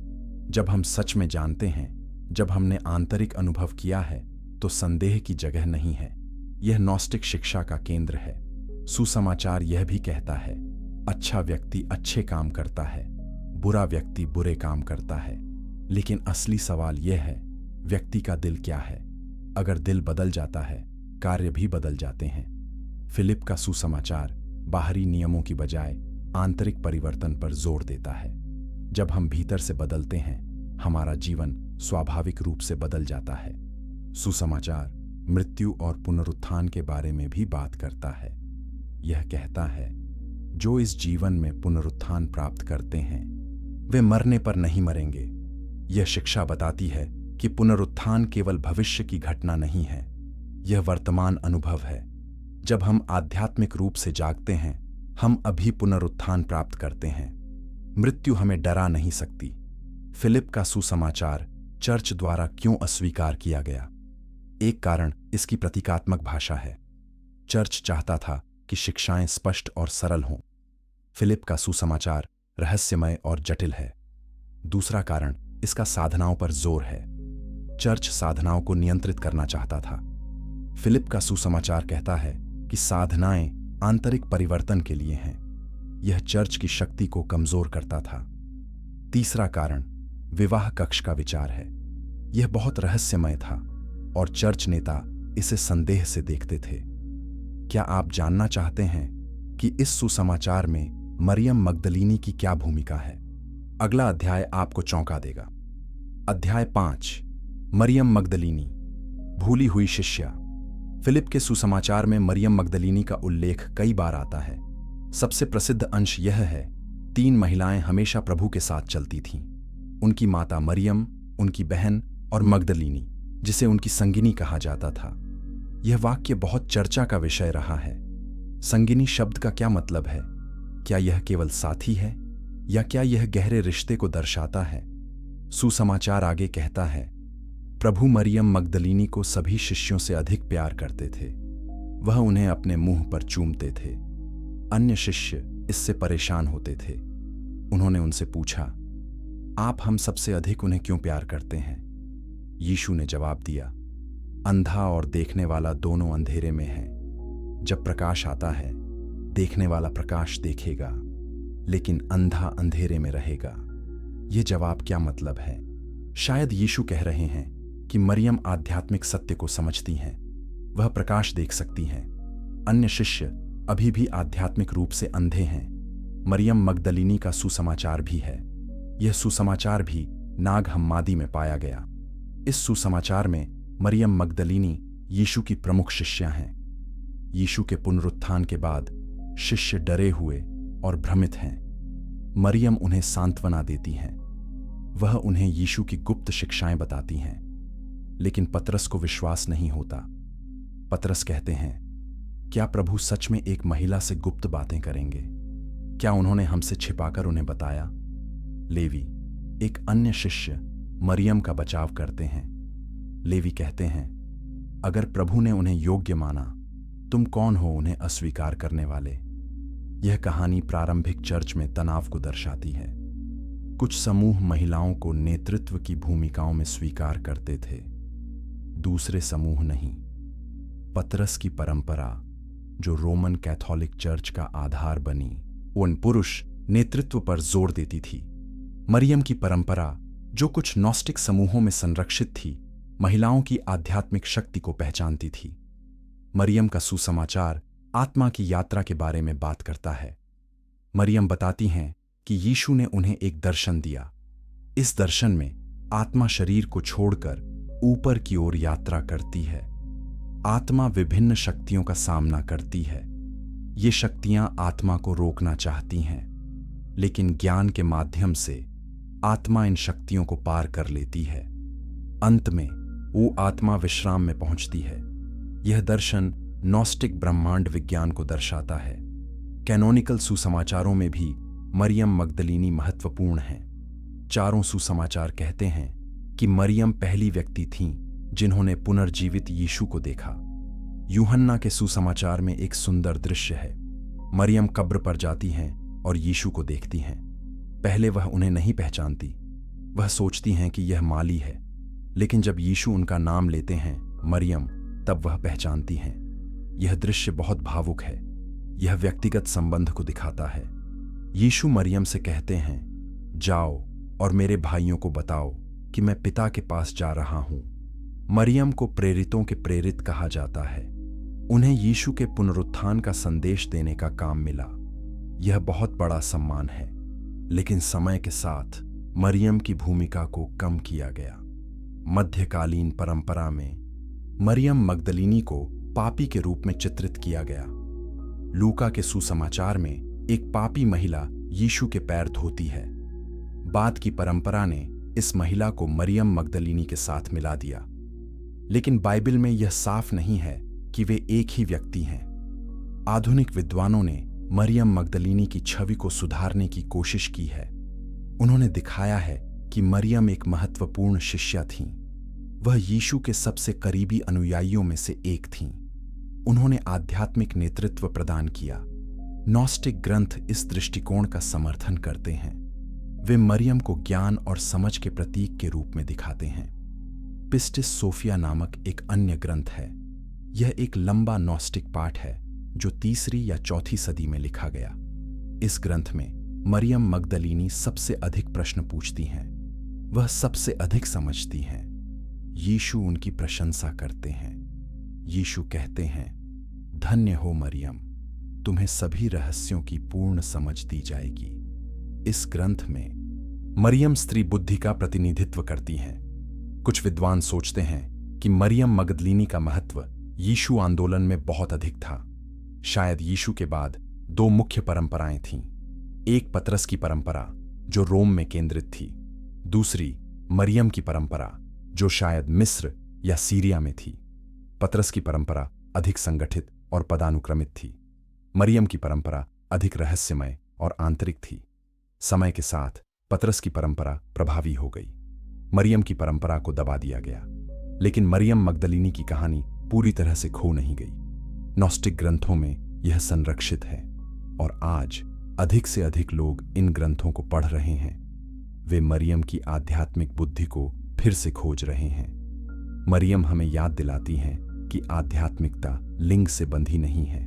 Speaker 1: जब हम सच में जानते हैं, जब हमने आंतरिक अनुभव किया है, तो संदेह की जगह नहीं है। यह नॉस्टिक शिक्षा का केंद्र है। सुसमाचार यह भी कहता है, अच्छा व्यक्ति अच्छे काम करता है, बुरा व्यक्ति बुरे काम करता है। लेकिन असली सवाल यह है, व्यक्ति का दिल क्या है? अगर दिल बदल जाता है, कार्य भी बदल जाते हैं। फिलिप का सुसमाचार बाहरी नियमों की बजाय आंतरिक परिवर्तन पर जोर देता है। जब हम भीतर से बदलते हैं, हमारा जीवन स्वाभाविक रूप से बदल जाता है। सुसमाचार मृत्यु और पुनरुत्थान के बारे में भी बात करता है। यह कहता है, जो इस जीवन में पुनरुत्थान प्राप्त करते हैं, वे मरने पर नहीं मरेंगे। यह शिक्षा बताती है कि पुनरुत्थान केवल भविष्य की घटना नहीं है, यह वर्तमान अनुभव है। जब हम आध्यात्मिक रूप से जागते हैं, हम अभी पुनरुत्थान प्राप्त करते हैं। मृत्यु हमें डरा नहीं सकती। फिलिप का सुसमाचार चर्च द्वारा क्यों अस्वीकार किया गया? एक कारण इसकी प्रतीकात्मक भाषा है। चर्च चाहता था कि शिक्षाएं स्पष्ट और सरल हों। फिलिप का सुसमाचार रहस्यमय और जटिल है। दूसरा कारण इसका साधनाओं पर जोर है। चर्च साधनाओं को नियंत्रित करना चाहता था। फिलिप का सुसमाचार कहता है कि साधनाएं आंतरिक परिवर्तन के लिए हैं। यह चर्च की शक्ति को कमजोर करता था। तीसरा कारण विवाह कक्ष का विचार है। यह बहुत रहस्यमय था और चर्च नेता इसे संदेह से देखते थे। क्या आप जानना चाहते हैं कि इस सुसमाचार में मरियम मगदलीनी की क्या भूमिका है? अगला अध्याय आपको चौंका देगा। अध्याय 5, मरियम मगदलीनी, भूली हुई शिष्या। फिलिप के सुसमाचार में मरियम मगदलीनी का उल्लेख कई बार आता है। सबसे प्रसिद्ध अंश यह है, 3 महिलाएं हमेशा प्रभु के साथ चलती थीं। उनकी माता मरियम, उनकी बहन और मगदलीनी, जिसे उनकी संगिनी कहा जाता था। यह वाक्य बहुत चर्चा का विषय रहा है। संगिनी शब्द का क्या मतलब है? क्या यह केवल साथी है या क्या यह गहरे रिश्ते को दर्शाता है? सुसमाचार आगे कहता है, प्रभु मरियम मगदलीनी को सभी शिष्यों से अधिक प्यार करते थे। वह उन्हें अपने मुंह पर चूमते थे। अन्य शिष्य इससे परेशान होते थे। उन्होंने उनसे पूछा, आप हम सबसे अधिक उन्हें क्यों प्यार करते हैं? यीशु ने जवाब दिया, अंधा और देखने वाला दोनों अंधेरे में हैं। जब प्रकाश आता है, देखने वाला प्रकाश देखेगा, लेकिन अंधा अंधेरे में रहेगा। यह जवाब क्या मतलब है? शायद यीशु कह रहे हैं कि मरियम आध्यात्मिक सत्य को समझती हैं। वह प्रकाश देख सकती हैं। अन्य शिष्य अभी भी आध्यात्मिक रूप से अंधे हैं। मरियम मगदलीनी का सुसमाचार भी है। यह सुसमाचार भी नाग हम्मादी में पाया गया। इस सुसमाचार में मरियम मगदलीनी यीशु की प्रमुख शिष्या हैं। यीशु के पुनरुत्थान के बाद शिष्य डरे हुए और भ्रमित हैं। मरियम उन्हें सांत्वना देती हैं। वह उन्हें यीशु की गुप्त शिक्षाएं बताती हैं। लेकिन पतरस को विश्वास नहीं होता। पतरस कहते हैं, क्या प्रभु सच में एक महिला से गुप्त बातें करेंगे? क्या उन्होंने हमसे छिपाकर उन्हें बताया? लेवी, एक अन्य शिष्य, मरियम का बचाव करते हैं। लेवी कहते हैं, अगर प्रभु ने उन्हें योग्य माना, तुम कौन हो उन्हें अस्वीकार करने वाले? यह कहानी प्रारंभिक चर्च में तनाव को दर्शाती है। कुछ समूह महिलाओं को नेतृत्व की भूमिकाओं में स्वीकार करते थे, दूसरे समूह नहीं। पतरस की परंपरा, जो रोमन कैथोलिक चर्च का आधार बनी, उन पुरुष नेतृत्व पर जोर देती थी। मरियम की परंपरा, जो कुछ नॉस्टिक समूहों में संरक्षित थी, महिलाओं की आध्यात्मिक शक्ति को पहचानती थी। मरियम का सुसमाचार आत्मा की यात्रा के बारे में बात करता है। मरियम बताती हैं कि यीशु ने उन्हें एक दर्शन दिया। इस दर्शन में आत्मा शरीर को छोड़कर ऊपर की ओर यात्रा करती है। आत्मा विभिन्न शक्तियों का सामना करती है। ये शक्तियां आत्मा को रोकना चाहती हैं, लेकिन ज्ञान के माध्यम से आत्मा इन शक्तियों को पार कर लेती है। अंत में वो आत्मा विश्राम में पहुंचती है। यह दर्शन नॉस्टिक ब्रह्मांड विज्ञान को दर्शाता है। कैनोनिकल सुसमाचारों में भी मरियम मगदलीनी महत्वपूर्ण हैं। चारों सुसमाचार कहते हैं कि मरियम पहली व्यक्ति थीं जिन्होंने पुनर्जीवित यीशु को देखा। यूहन्ना के सुसमाचार में एक सुंदर दृश्य है। मरियम कब्र पर जाती हैं और यीशु को देखती हैं। पहले वह उन्हें नहीं पहचानती। वह सोचती हैं कि यह माली है, लेकिन जब यीशु उनका नाम लेते हैं, मरियम, तब वह पहचानती हैं। यह दृश्य बहुत भावुक है। यह व्यक्तिगत संबंध को दिखाता है। यीशु मरियम से कहते हैं, जाओ और मेरे भाइयों को बताओ कि मैं पिता के पास जा रहा हूं। मरियम को प्रेरितों के प्रेरित कहा जाता है। उन्हें यीशु के पुनरुत्थान का संदेश देने का काम मिला। यह बहुत बड़ा सम्मान है, लेकिन समय के साथ मरियम की भूमिका को कम किया गया। मध्यकालीन परंपरा में मरियम मगदलीनी को पापी के रूप में चित्रित किया गया। लूका के सुसमाचार में एक पापी महिला यीशु के पैर धोती है। बाद की परंपरा ने इस महिला को मरियम मगदलीनी के साथ मिला दिया, लेकिन बाइबल में यह साफ नहीं है कि वे एक ही व्यक्ति हैं। आधुनिक विद्वानों ने मरियम मगदलीनी की छवि को सुधारने की कोशिश की है। उन्होंने दिखाया है कि मरियम एक महत्वपूर्ण शिष्या थीं। वह यीशु के सबसे करीबी अनुयायियों में से एक थीं। उन्होंने आध्यात्मिक नेतृत्व प्रदान किया। नॉस्टिक ग्रंथ इस दृष्टिकोण का समर्थन करते हैं। वे मरियम को ज्ञान और समझ के प्रतीक के रूप में दिखाते हैं। पिस्टिस सोफिया नामक एक अन्य ग्रंथ है। यह एक लंबा नॉस्टिक पाठ है जो 3री या 4थी सदी में लिखा गया। इस ग्रंथ में मरियम मगदलीनी सबसे अधिक प्रश्न पूछती हैं। वह सबसे अधिक समझती हैं। यीशु उनकी प्रशंसा करते हैं। यीशु कहते हैं, धन्य हो मरियम, तुम्हें सभी रहस्यों की पूर्ण समझ दी जाएगी। इस ग्रंथ में मरियम स्त्री बुद्धि का प्रतिनिधित्व करती हैं। कुछ विद्वान सोचते हैं कि मरियम मगदलीनी का महत्व यीशु आंदोलन में बहुत अधिक था। शायद यीशु के बाद 2 मुख्य परंपराएं थीं। एक पतरस की परंपरा जो रोम में केंद्रित थी, दूसरी मरियम की परंपरा जो शायद मिस्र या सीरिया में थी। पतरस की परंपरा अधिक संगठित और पदानुक्रमित थी। मरियम की परंपरा अधिक रहस्यमय और आंतरिक थी। समय के साथ पतरस की परंपरा प्रभावी हो गई, मरियम की परंपरा को दबा दिया गया। लेकिन मरियम मगदलिनी की कहानी पूरी तरह से खो नहीं गई। नॉस्टिक ग्रंथों में यह संरक्षित है और आज अधिक से अधिक लोग इन ग्रंथों को पढ़ रहे हैं। वे मरियम की आध्यात्मिक बुद्धि को फिर से खोज रहे हैं। मरियम हमें याद दिलाती हैं कि आध्यात्मिकता लिंग से बंधी नहीं है।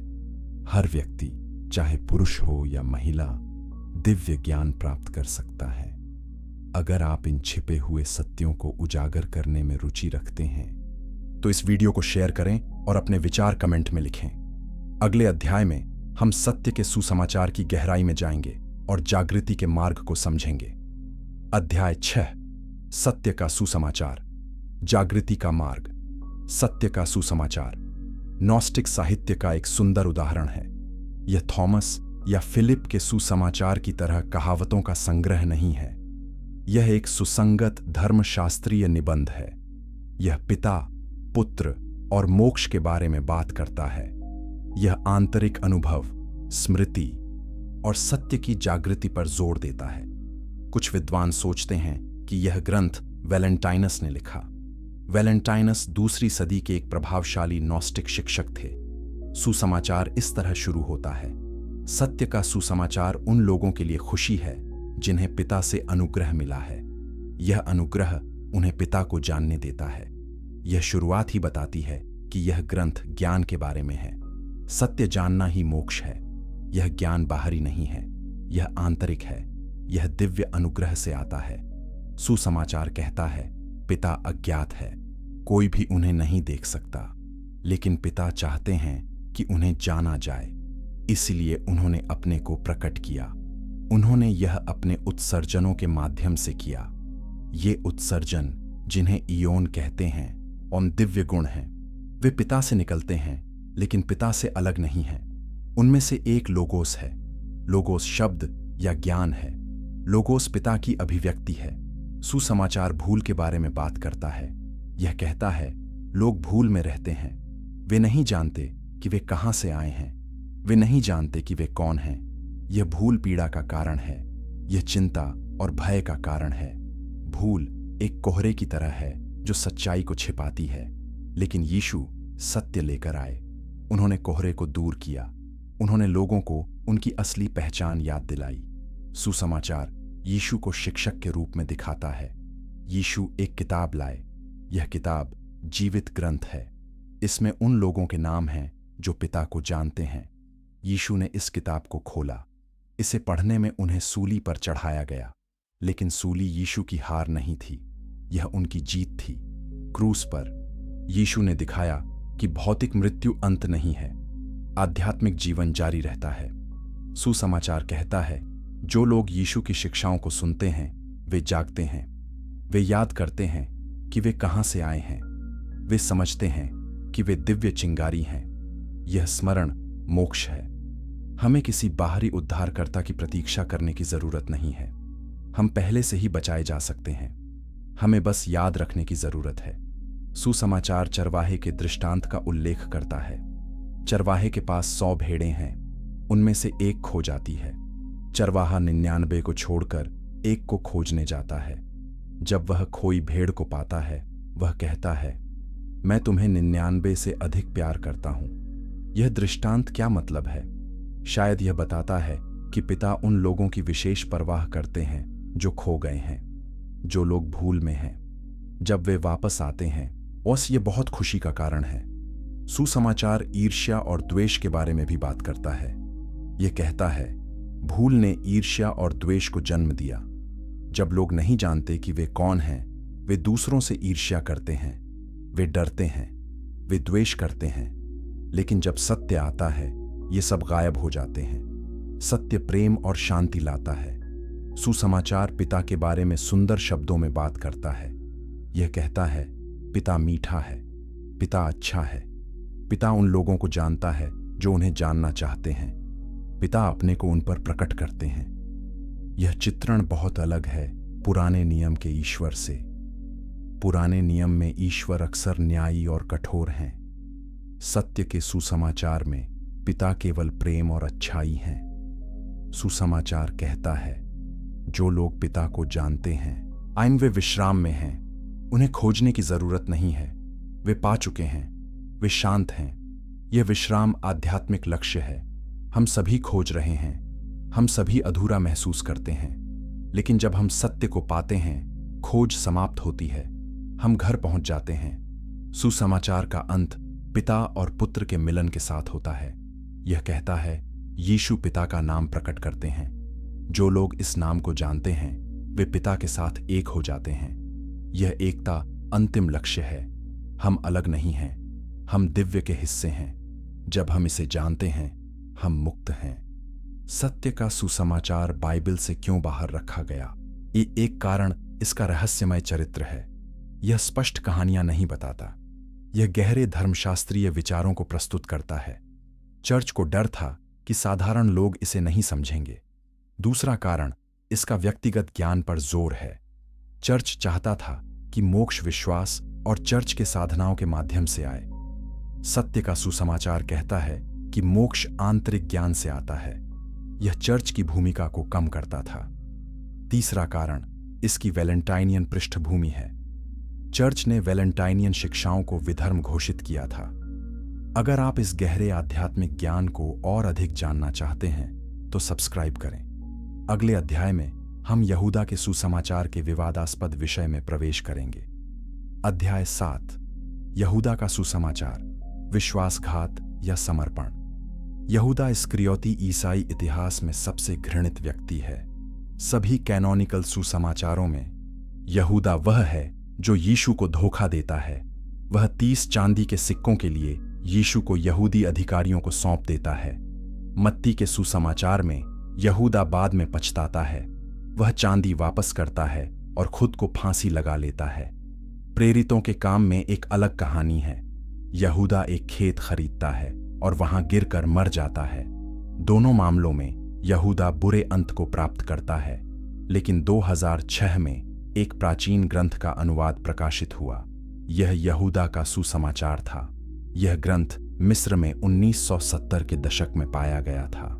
Speaker 1: हर व्यक्ति, चाहे पुरुष हो या महिला, दिव्य ज्ञान प्राप्त कर सकता है। अगर आप इन छिपे हुए सत्यों को उजागर करने में रुचि रखते हैं तो इस वीडियो को शेयर करें और अपने विचार कमेंट में लिखें। अगले अध्याय में हम सत्य के सुसमाचार की गहराई में जाएंगे और जागृति के मार्ग को समझेंगे। अध्याय 6, सत्य का सुसमाचार, जागृति का मार्ग। सत्य का सुसमाचार नॉस्टिक साहित्य का एक सुंदर उदाहरण है। यह थॉमस या फिलिप के सुसमाचार की तरह कहावतों का संग्रह नहीं है। यह एक सुसंगत धर्मशास्त्रीय निबंध है। यह पिता, पुत्र और मोक्ष के बारे में बात करता है। यह आंतरिक अनुभव, स्मृति और सत्य की जागृति पर जोर देता है। कुछ विद्वान सोचते हैं कि यह ग्रंथ वैलेंटाइनस ने लिखा। वैलेंटाइनस दूसरी सदी के एक प्रभावशाली नॉस्टिक शिक्षक थे। सुसमाचार इस तरह शुरू होता है। सत्य का सुसमाचार उन लोगों के लिए खुशी है जिन्हें पिता से अनुग्रह मिला है। यह अनुग्रह उन्हें पिता को जानने देता है। यह शुरुआत ही बताती है कि यह ग्रंथ ज्ञान के बारे में है। सत्य जानना ही मोक्ष है। यह ज्ञान बाहरी नहीं है, यह आंतरिक है। यह दिव्य अनुग्रह से आता है। सुसमाचार कहता है, पिता अज्ञात है, कोई भी उन्हें नहीं देख सकता, लेकिन पिता चाहते हैं कि उन्हें जाना जाए, इसलिए उन्होंने अपने को प्रकट किया। उन्होंने यह अपने उत्सर्जनों के माध्यम से किया। ये उत्सर्जन, जिन्हें इयोन कहते हैं, और दिव्य गुण हैं। वे पिता से निकलते हैं, लेकिन पिता से अलग नहीं हैं। उनमें से एक लोगोस है। लोगोस शब्द या ज्ञान है। लोगोस पिता की अभिव्यक्ति है। सुसमाचार भूल के बारे में बात करता है। यह कहता है, लोग भूल में रहते हैं। वे नहीं जानते कि वे कहां से आए हैं। वे नहीं जानते कि वे कौन हैं। यह भूल पीड़ा का कारण है। यह चिंता और भय का कारण है। भूल एक कोहरे की तरह है जो सच्चाई को छिपाती है, लेकिन यीशु सत्य लेकर आए। उन्होंने कोहरे को दूर किया। उन्होंने लोगों को उनकी असली पहचान याद दिलाई। सुसमाचार यीशु को शिक्षक के रूप में दिखाता है। यीशु एक किताब लाए। यह किताब जीवित ग्रंथ है। इसमें उन लोगों के नाम हैं जो पिता को जानते हैं। यीशु ने इस किताब को खोला। इसे पढ़ने में उन्हें सूली पर चढ़ाया गया, लेकिन सूली यीशु की हार नहीं थी, यह उनकी जीत थी। क्रूस पर यीशु ने दिखाया कि भौतिक मृत्यु अंत नहीं है, आध्यात्मिक जीवन जारी रहता है। सुसमाचार कहता है, जो लोग यीशु की शिक्षाओं को सुनते हैं वे जागते हैं। वे याद करते हैं कि वे कहां से आए हैं। वे समझते हैं कि वे दिव्य चिंगारी हैं। यह स्मरण मोक्ष है। हमें किसी बाहरी उद्धारकर्ता की प्रतीक्षा करने की जरूरत नहीं है। हम पहले से ही बचाए जा सकते हैं। हमें बस याद रखने की जरूरत है। सुसमाचार चरवाहे के दृष्टांत का उल्लेख करता है। चरवाहे के पास 100 भेड़ें हैं, उनमें से एक खो जाती है। चरवाहा 99 को छोड़कर एक को खोजने जाता है। जब वह खोई भेड़ को पाता है, वह कहता है, मैं तुम्हें 99 से अधिक प्यार करता हूं। यह दृष्टांत क्या मतलब है? शायद यह बताता है कि पिता उन लोगों की विशेष परवाह करते हैं जो खो गए हैं, जो लोग भूल में हैं। जब वे वापस आते हैं, और यह बहुत खुशी का कारण है। सुसमाचार ईर्ष्या और द्वेष के बारे में भी बात करता है। यह कहता है, भूल ने ईर्ष्या और द्वेष को जन्म दिया। जब लोग नहीं जानते कि वे कौन हैं, वे दूसरों से ईर्ष्या करते हैं, वे डरते हैं, वे द्वेष करते हैं। लेकिन जब सत्य आता है, ये सब गायब हो जाते हैं। सत्य प्रेम और शांति लाता है। सुसमाचार पिता के बारे में सुंदर शब्दों में बात करता है। यह कहता है, पिता मीठा है, पिता अच्छा है। पिता उन लोगों को जानता है जो उन्हें जानना चाहते हैं। पिता अपने को उन पर प्रकट करते हैं। यह चित्रण बहुत अलग है पुराने नियम के ईश्वर से। पुराने नियम में ईश्वर अक्सर न्यायी और कठोर हैं, सत्य के सुसमाचार में पिता केवल प्रेम और अच्छाई हैं। सुसमाचार कहता है, जो लोग पिता को जानते हैं आइन वे विश्राम में हैं, उन्हें खोजने की जरूरत नहीं है, वे पा चुके हैं, वे शांत हैं। यह विश्राम आध्यात्मिक लक्ष्य है। हम सभी खोज रहे हैं, हम सभी अधूरा महसूस करते हैं, लेकिन जब हम सत्य को पाते हैं, खोज समाप्त होती है, हम घर पहुंच जाते हैं। सुसमाचार का अंत पिता और पुत्र के मिलन के साथ होता है। यह कहता है, यीशु पिता का नाम प्रकट करते हैं। जो लोग इस नाम को जानते हैं वे पिता के साथ एक हो जाते हैं। यह एकता अंतिम लक्ष्य है। हम अलग नहीं हैं, हम दिव्य के हिस्से हैं। जब हम इसे जानते हैं, हम मुक्त हैं। सत्य का सुसमाचार बाइबल से क्यों बाहर रखा गया? ये एक कारण इसका रहस्यमय चरित्र है। यह स्पष्ट कहानियां नहीं बताता, यह गहरे धर्मशास्त्रीय विचारों को प्रस्तुत करता है। चर्च को डर था कि साधारण लोग इसे नहीं समझेंगे। दूसरा कारण इसका व्यक्तिगत ज्ञान पर जोर है। चर्च चाहता था कि मोक्ष विश्वास और चर्च के साधनाओं के माध्यम से आए। सत्य का सुसमाचार कहता है कि मोक्ष आंतरिक ज्ञान से आता है। यह चर्च की भूमिका को कम करता था। तीसरा कारण इसकी वैलेंटाइनियन पृष्ठभूमि है। चर्च ने वैलेंटाइनियन शिक्षाओं को विधर्म घोषित किया था। अगर आप इस गहरे आध्यात्मिक ज्ञान को और अधिक जानना चाहते हैं तो सब्सक्राइब करें। अगले अध्याय में हम यहूदा के सुसमाचार के विवादास्पद विषय में प्रवेश करेंगे। अध्याय 7, यहूदा का सुसमाचार, विश्वासघात या समर्पण। यहूदा इस्करियोती ईसाई इतिहास में सबसे घृणित व्यक्ति है। सभी कैनोनिकल सुसमाचारों में यहूदा वह है जो यीशु को धोखा देता है। वह 30 चांदी के सिक्कों के लिए यीशु को यहूदी अधिकारियों को सौंप देता है। मत्ती के सुसमाचार में यहूदा बाद में पछताता है। वह चांदी वापस करता है और खुद को फांसी लगा लेता है। प्रेरितों के काम में एक अलग कहानी है। यहूदा एक खेत खरीदता है और वहां गिरकर मर जाता है। दोनों मामलों में यहूदा बुरे अंत को प्राप्त करता है, लेकिन 2006 में एक प्राचीन ग्रंथ का अनुवाद प्रकाशित हुआ। यह यहूदा का सुसमाचार था। यह ग्रंथ मिस्र में 1970 के दशक में पाया गया था,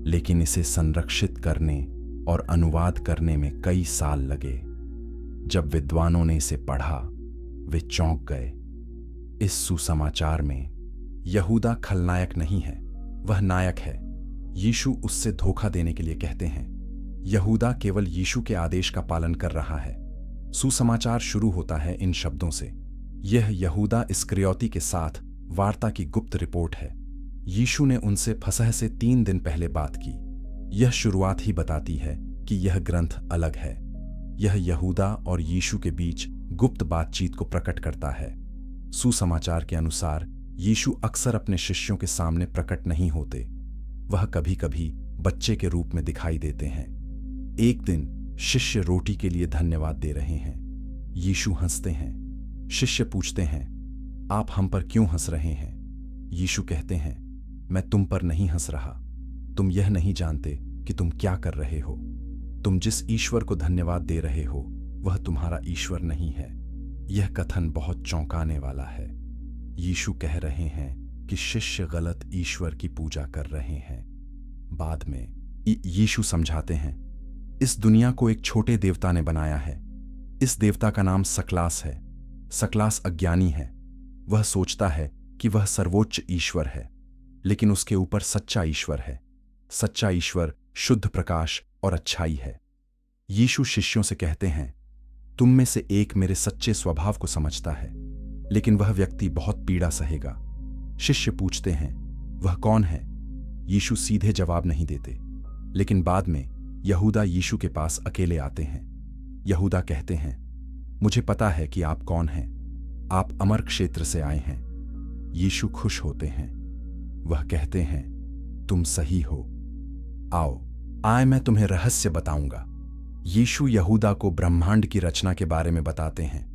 Speaker 1: लेकिन इसे संरक्षित करने और अनुवाद करने में कई साल लगे। जब विद्वानों ने इसे पढ़ा, वे चौंक गए। इस सुसमाचार में यहूदा खलनायक नहीं है, वह नायक है। यीशु उससे धोखा देने के लिए कहते हैं। यहूदा केवल यीशु के आदेश का पालन कर रहा है। सुसमाचार शुरू होता है इन शब्दों से, यह यहूदा इस्करियोती के साथ वार्ता की गुप्त रिपोर्ट है। यीशु ने उनसे फसह से 3 दिन पहले बात की। यह शुरुआत ही बताती है कि यह ग्रंथ अलग है। यह यहूदा और यीशु के बीच गुप्त बातचीत को प्रकट करता है। सुसमाचार के अनुसार यीशु अक्सर अपने शिष्यों के सामने प्रकट नहीं होते। वह कभी-कभी बच्चे के रूप में दिखाई देते हैं। एक दिन शिष्य रोटी के लिए धन्यवाद दे रहे हैं। यीशु हंसते हैं। शिष्य पूछते हैं, आप हम पर क्यों हंस रहे हैं? यीशु कहते हैं, मैं तुम पर नहीं हंस रहा। तुम यह नहीं जानते कि तुम क्या कर रहे हो। तुम जिस ईश्वर को धन्यवाद दे रहे हो वह तुम्हारा ईश्वर नहीं है। यह कथन बहुत चौंकाने वाला है। यीशु कह रहे हैं कि शिष्य गलत ईश्वर की पूजा कर रहे हैं। बाद में यीशु समझाते हैं, इस दुनिया को एक छोटे देवता ने बनाया है। इस देवता का नाम सकलास है। सकलास अज्ञानी है। वह सोचता है कि वह सर्वोच्च ईश्वर है, लेकिन उसके ऊपर सच्चा ईश्वर है। सच्चा ईश्वर शुद्ध प्रकाश और अच्छाई है। यीशु शिष्यों से कहते हैं, तुम में से एक मेरे सच्चे स्वभाव को समझता है, लेकिन वह व्यक्ति बहुत पीड़ा सहेगा। शिष्य पूछते हैं, वह कौन है? यीशु सीधे जवाब नहीं देते, लेकिन बाद में यहूदा यीशु के पास अकेले आते हैं। यहूदा कहते हैं, मुझे पता है कि आप कौन हैं। आप अमर क्षेत्र से आए हैं। यीशु खुश होते हैं। वह कहते हैं, तुम सही हो। आओ, आए मैं तुम्हें रहस्य बताऊंगा। यीशु यहूदा को ब्रह्मांड की रचना के बारे में बताते हैं।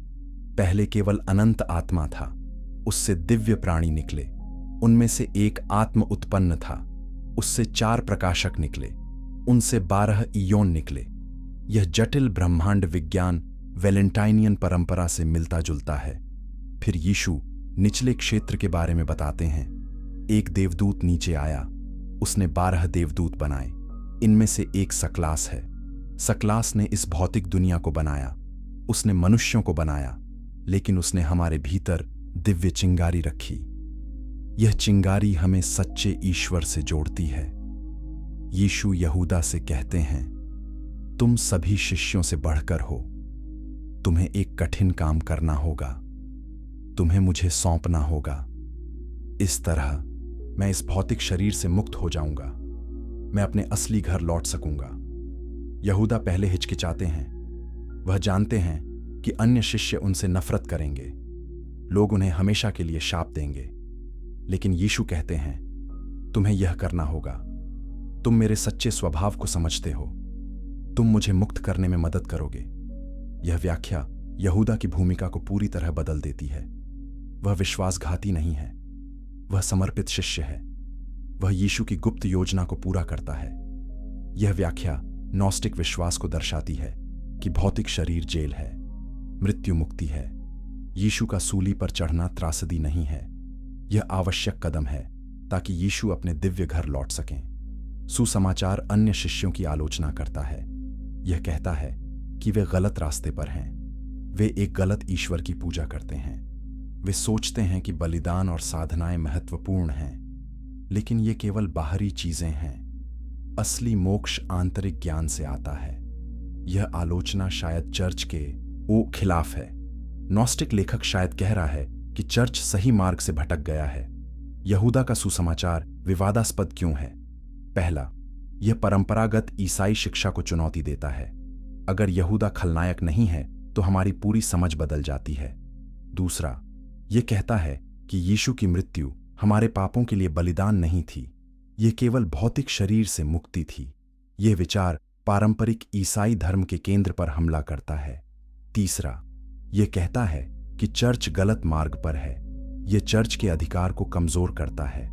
Speaker 1: पहले केवल अनंत आत्मा था, उससे दिव्य प्राणी निकले। उनमें से एक आत्म उत्पन्न था, उससे 4 प्रकाशक निकले, उनसे 12 इयोन निकले। यह जटिल ब्रह्मांड विज्ञान वैलेंटाइनियन परंपरा से मिलता जुलता है। फिर यीशु निचले क्षेत्र के बारे में बताते हैं। एक देवदूत नीचे आया, उसने 12 देवदूत बनाए। इनमें से एक सकलास है। सकलास ने इस भौतिक दुनिया को बनाया, उसने मनुष्यों को बनाया, लेकिन उसने हमारे भीतर दिव्य चिंगारी रखी। यह चिंगारी हमें सच्चे ईश्वर से जोड़ती है। यीशु यहूदा से कहते हैं, तुम सभी शिष्यों से बढ़कर हो। तुम्हें एक कठिन काम करना होगा, तुम्हें मुझे सौंपना होगा। इस तरह मैं इस भौतिक शरीर से मुक्त हो जाऊंगा, मैं अपने असली घर लौट सकूंगा। यहूदा पहले हिचकिचाते हैं। वह जानते हैं कि अन्य शिष्य उनसे नफरत करेंगे, लोग उन्हें हमेशा के लिए शाप देंगे। लेकिन यीशु कहते हैं, तुम्हें यह करना होगा। तुम मेरे सच्चे स्वभाव को समझते हो, तुम मुझे मुक्त करने में मदद करोगे। यह व्याख्या यहूदा की भूमिका को पूरी तरह बदल देती है। वह विश्वासघाती नहीं है, वह समर्पित शिष्य है। वह यीशु की गुप्त योजना को पूरा करता है। यह व्याख्या नॉस्टिक विश्वास को दर्शाती है कि भौतिक शरीर जेल है, मृत्यु मुक्ति है। यीशु का सूली पर चढ़ना त्रासदी नहीं है, यह आवश्यक कदम है ताकि यीशु अपने दिव्य घर लौट सकें। सुसमाचार अन्य शिष्यों की आलोचना करता है। यह कहता है कि वे गलत रास्ते पर हैं, वे एक गलत ईश्वर की पूजा करते हैं। वे सोचते हैं कि बलिदान और साधनाएं महत्वपूर्ण हैं, लेकिन ये केवल बाहरी चीजें हैं। असली मोक्ष आंतरिक ज्ञान से आता है। यह आलोचना शायद चर्च के खिलाफ है। नॉस्टिक लेखक शायद कह रहा है कि चर्च सही मार्ग से भटक गया है। यहूदा का सुसमाचार विवादास्पद क्यों है? पहला, यह परंपरागत ईसाई शिक्षा को चुनौती देता है। अगर यहूदा खलनायक नहीं है तो हमारी पूरी समझ बदल जाती है। दूसरा, यह कहता है कि यीशु की मृत्यु हमारे पापों के लिए बलिदान नहीं थी, यह केवल भौतिक शरीर से मुक्ति थी। यह विचार पारंपरिक ईसाई धर्म के केंद्र पर हमला करता है। तीसरा, यह कहता है कि चर्च गलत मार्ग पर है, यह चर्च के अधिकार को कमजोर करता है।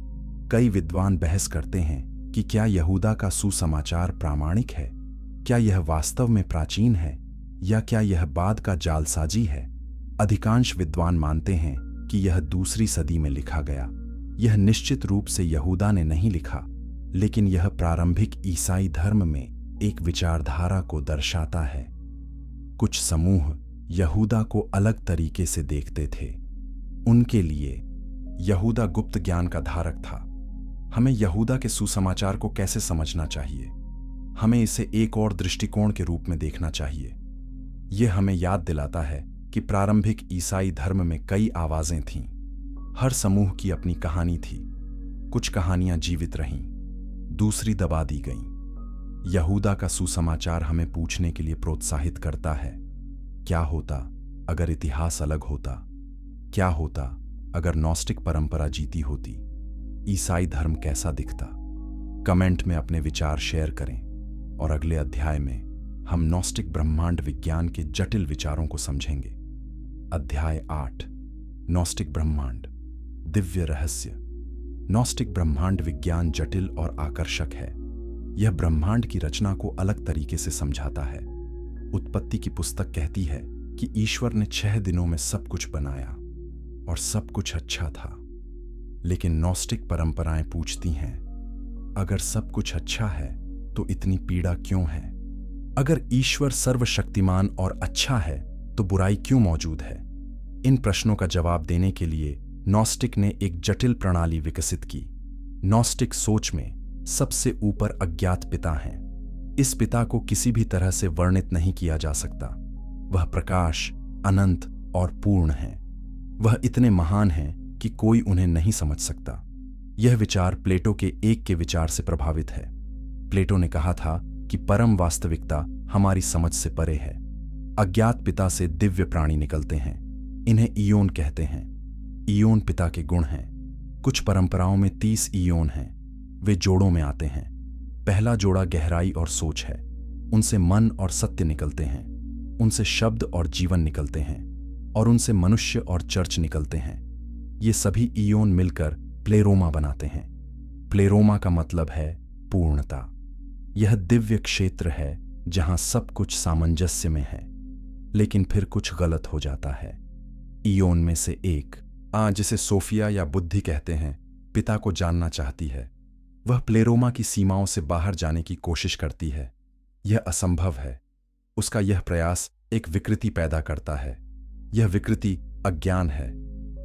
Speaker 1: कई विद्वान बहस करते हैं कि क्या यहूदा का सुसमाचार प्रामाणिक है, क्या यह वास्तव में प्राचीन है, या क्या यह बाद का जालसाजी है। अधिकांश विद्वान मानते हैं कि यह दूसरी सदी में लिखा गया। यह निश्चित रूप से यहूदा ने नहीं लिखा, लेकिन यह प्रारंभिक ईसाई धर्म में एक विचारधारा को दर्शाता है। कुछ समूह यहूदा को अलग तरीके से देखते थे। उनके लिए यहूदा गुप्त ज्ञान का धारक था। हमें यहूदा के सुसमाचार को कैसे समझना चाहिए? हमें इसे एक और दृष्टिकोण के रूप में देखना चाहिए। यह हमें याद दिलाता है कि प्रारंभिक ईसाई धर्म में कई आवाजें थीं। हर समूह की अपनी कहानी थी। कुछ कहानियां जीवित रहीं, दूसरी दबा दी गईं। यहूदा का सुसमाचार हमें पूछने के लिए प्रोत्साहित करता है, क्या होता अगर इतिहास अलग होता? क्या होता अगर नॉस्टिक परंपरा जीती होती? ईसाई धर्म कैसा दिखता? कमेंट में अपने विचार शेयर करें और अगले अध्याय में हम नॉस्टिक ब्रह्मांड विज्ञान के जटिल विचारों को समझेंगे। अध्याय 8, नॉस्टिक ब्रह्मांड, दिव्य रहस्य। नॉस्टिक ब्रह्मांड विज्ञान जटिल और आकर्षक है। यह ब्रह्मांड की रचना को अलग तरीके से समझाता है। उत्पत्ति की पुस्तक कहती है कि ईश्वर ने 6 दिनों में सब कुछ बनाया और सब कुछ अच्छा था। लेकिन नॉस्टिक परंपराएं पूछती हैं, अगर सब कुछ अच्छा है तो इतनी पीड़ा क्यों है? अगर ईश्वर सर्वशक्तिमान और अच्छा है तो बुराई क्यों मौजूद है? इन प्रश्नों का जवाब देने के लिए नॉस्टिक ने एक जटिल प्रणाली विकसित की। नॉस्टिक सोच में सबसे ऊपर अज्ञात पिता हैं। इस पिता को किसी भी तरह से वर्णित नहीं किया जा सकता। वह प्रकाश, अनंत और पूर्ण है। वह इतने महान हैं कि कोई उन्हें नहीं समझ सकता। यह विचार प्लेटो के एक के विचार से प्रभावित है। प्लेटो ने कहा था कि परम वास्तविकता हमारी समझ से परे है। अज्ञात पिता से दिव्य प्राणी निकलते हैं। इन्हें इयोन कहते हैं। इयोन पिता के गुण हैं। कुछ परंपराओं में 30 इयोन हैं। वे जोड़ों में आते हैं। पहला जोड़ा गहराई और सोच है। उनसे मन और सत्य निकलते हैं। उनसे शब्द और जीवन निकलते हैं, और उनसे मनुष्य और चर्च निकलते हैं। ये सभी इयोन मिलकर प्लेरोमा बनाते हैं। प्लेरोमा का मतलब है पूर्णता। यह दिव्य क्षेत्र है जहां सब कुछ सामंजस्य में है, लेकिन फिर कुछ गलत हो जाता है। इयोन में से एक जिसे सोफिया या बुद्धि कहते हैं, पिता को जानना चाहती है। वह प्लेरोमा की सीमाओं से बाहर जाने की कोशिश करती है। यह असंभव है। उसका यह प्रयास एक विकृति पैदा करता है। यह विकृति अज्ञान है।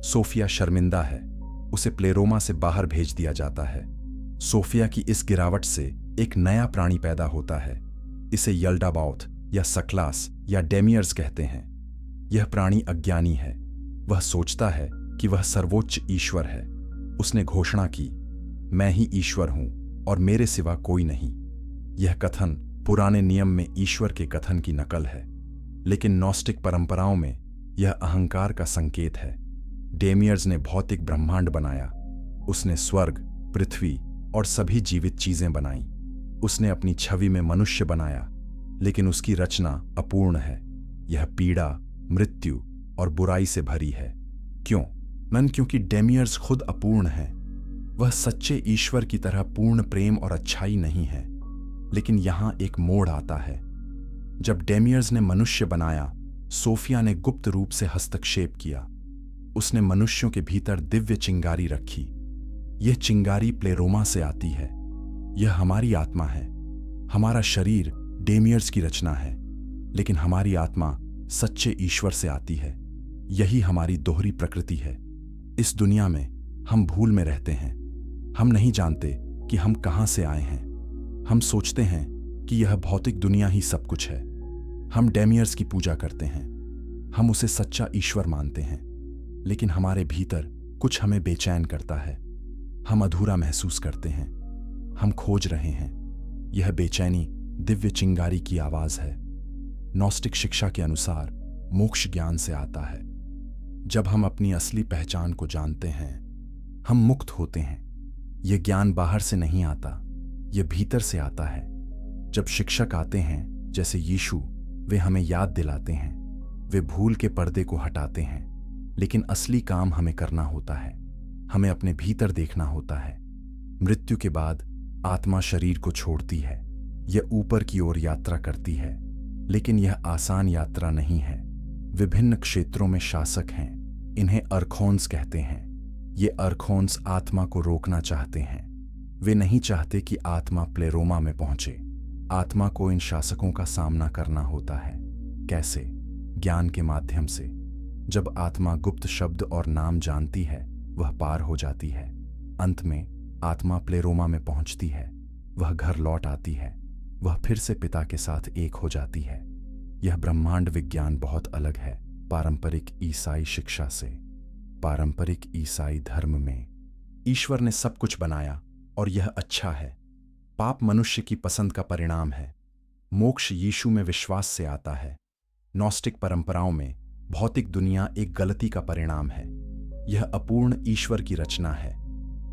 Speaker 1: सोफिया शर्मिंदा है। उसे प्लेरोमा से बाहर भेज दिया जाता है। सोफिया की इस गिरावट से एक नया प्राणी पैदा होता है। इसे यल्डाबाउथ या सक्लास या डेमियर्स कहते हैं। यह प्राणी अज्ञानी है। वह सोचता है कि वह सर्वोच्च ईश्वर है। उसने घोषणा की, मैं ही ईश्वर हूं और मेरे सिवा कोई नहीं। यह कथन पुराने नियम में ईश्वर के कथन की नकल है, लेकिन नॉस्टिक परंपराओं में यह अहंकार का संकेत है। डेमियर्स ने भौतिक ब्रह्मांड बनाया। उसने स्वर्ग, पृथ्वी और सभी जीवित चीजें बनाई। उसने अपनी छवि में मनुष्य बनाया, लेकिन उसकी रचना अपूर्ण है। यह पीड़ा, मृत्यु और बुराई से भरी है। क्यों? क्योंकि डेमियर्स खुद अपूर्ण है। वह सच्चे ईश्वर की तरह पूर्ण प्रेम और अच्छाई नहीं है। लेकिन यहां एक मोड़ आता है। जब डेमियर्स ने मनुष्य बनाया, सोफिया ने गुप्त रूप से हस्तक्षेप किया। उसने मनुष्यों के भीतर दिव्य चिंगारी रखी। यह चिंगारी प्लेरोमा से आती है। यह हमारी आत्मा है। हमारा शरीर डेमियर्स की रचना है, लेकिन हमारी आत्मा सच्चे ईश्वर से आती है। यही हमारी दोहरी प्रकृति है। इस दुनिया में हम भूल में रहते हैं। हम नहीं जानते कि हम कहां से आए हैं। हम सोचते हैं कि यह भौतिक दुनिया ही सब कुछ है। हम डेमियर्स की पूजा करते हैं। हम उसे सच्चा ईश्वर मानते हैं, लेकिन हमारे भीतर कुछ हमें बेचैन करता है। हम अधूरा महसूस करते हैं। हम खोज रहे हैं। यह बेचैनी दिव्य चिंगारी की आवाज है। नॉस्टिक शिक्षा के अनुसार मोक्ष ज्ञान से आता है। जब हम अपनी असली पहचान को जानते हैं, हम मुक्त होते हैं। यह ज्ञान बाहर से नहीं आता, यह भीतर से आता है। जब शिक्षक आते हैं, जैसे यीशु, वे हमें याद दिलाते हैं। वे भूल के पर्दे को हटाते हैं, लेकिन असली काम हमें करना होता है। हमें अपने भीतर देखना होता है। मृत्यु के बाद आत्मा शरीर को छोड़ती है। यह ऊपर की ओर यात्रा करती है, लेकिन यह आसान यात्रा नहीं है। विभिन्न क्षेत्रों में शासक हैं। इन्हें अर्खोन्स कहते हैं। ये अर्खोन्स आत्मा को रोकना चाहते हैं। वे नहीं चाहते कि आत्मा प्लेरोमा में पहुंचे। आत्मा को इन शासकों का सामना करना होता है। कैसे? ज्ञान के माध्यम से। जब आत्मा गुप्त शब्द और नाम जानती है, वह पार हो जाती है। अंत में आत्मा प्लेरोमा में पहुंचती है। वह घर लौट आती है। वह फिर से पिता के साथ एक हो जाती है। यह ब्रह्मांड विज्ञान बहुत अलग है पारंपरिक ईसाई शिक्षा से। पारंपरिक ईसाई धर्म में ईश्वर ने सब कुछ बनाया और यह अच्छा है। पाप मनुष्य की पसंद का परिणाम है। मोक्ष यीशु में विश्वास से आता है। नॉस्टिक परंपराओं में भौतिक दुनिया एक गलती का परिणाम है। यह अपूर्ण ईश्वर की रचना है।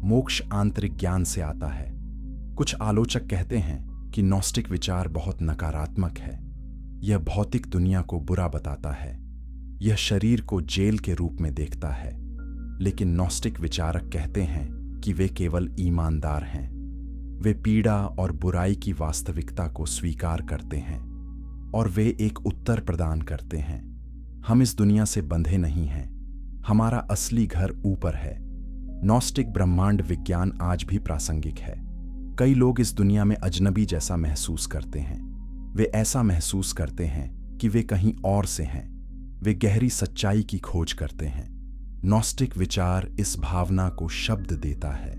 Speaker 1: मोक्ष आंतरिक ज्ञान से आता है। कुछ आलोचक कहते हैं कि नॉस्टिक विचार बहुत नकारात्मक है। यह भौतिक दुनिया को बुरा बताता है। यह शरीर को जेल के रूप में देखता है। लेकिन नॉस्टिक विचारक कहते हैं कि वे केवल ईमानदार हैं। वे पीड़ा और बुराई की वास्तविकता को स्वीकार करते हैं और वे एक उत्तर प्रदान करते हैं। हम इस दुनिया से बंधे नहीं हैं। हमारा असली घर ऊपर है। नॉस्टिक ब्रह्मांड विज्ञान आज भी प्रासंगिक है। कई लोग इस दुनिया में अजनबी जैसा महसूस करते हैं। वे ऐसा महसूस करते हैं कि वे कहीं और से हैं। वे गहरी सच्चाई की खोज करते हैं। नॉस्टिक विचार इस भावना को शब्द देता है।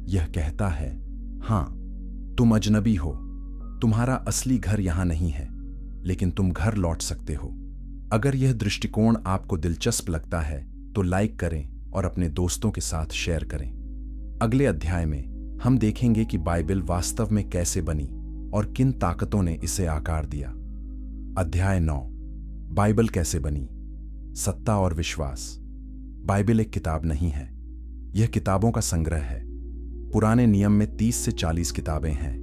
Speaker 1: यह कहता है, हां, तुम अजनबी हो। तुम्हारा असली घर यहां नहीं है, लेकिन तुम घर लौट सकते हो। अगर यह दृष्टिकोण आपको दिलचस्प लगता है तो लाइक करें और अपने दोस्तों के साथ शेयर करें। अगले अध्याय में हम देखेंगे कि बाइबल वास्तव में कैसे बनी और किन ताकतों ने इसे आकार दिया। अध्याय 9, बाइबल कैसे बनी? सत्ता और विश्वास। बाइबल एक किताब नहीं है, यह किताबों का संग्रह है। पुराने नियम में 30 से 40 किताबें हैं।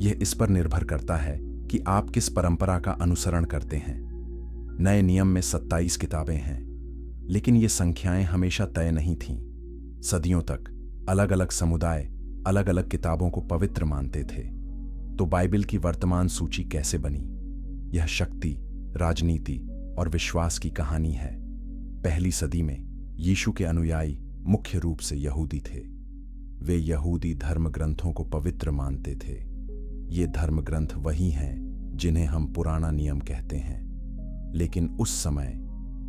Speaker 1: यह इस पर निर्भर करता है कि आप किस परंपरा का अनुसरण करते हैं। नए नियम में 27 किताबें हैं, लेकिन ये संख्याएं हमेशा तय नहीं थीं। सदियों तक अलग अलग समुदाय अलग अलग किताबों को पवित्र मानते थे। तो बाइबल की वर्तमान सूची कैसे बनी? यह शक्ति, राजनीति और विश्वास की कहानी है। पहली सदी में यीशु के अनुयायी मुख्य रूप से यहूदी थे। वे यहूदी धर्म ग्रंथों को पवित्र मानते थे। ये धर्म ग्रंथ वही हैं जिन्हें हम पुराना नियम कहते हैं। लेकिन उस समय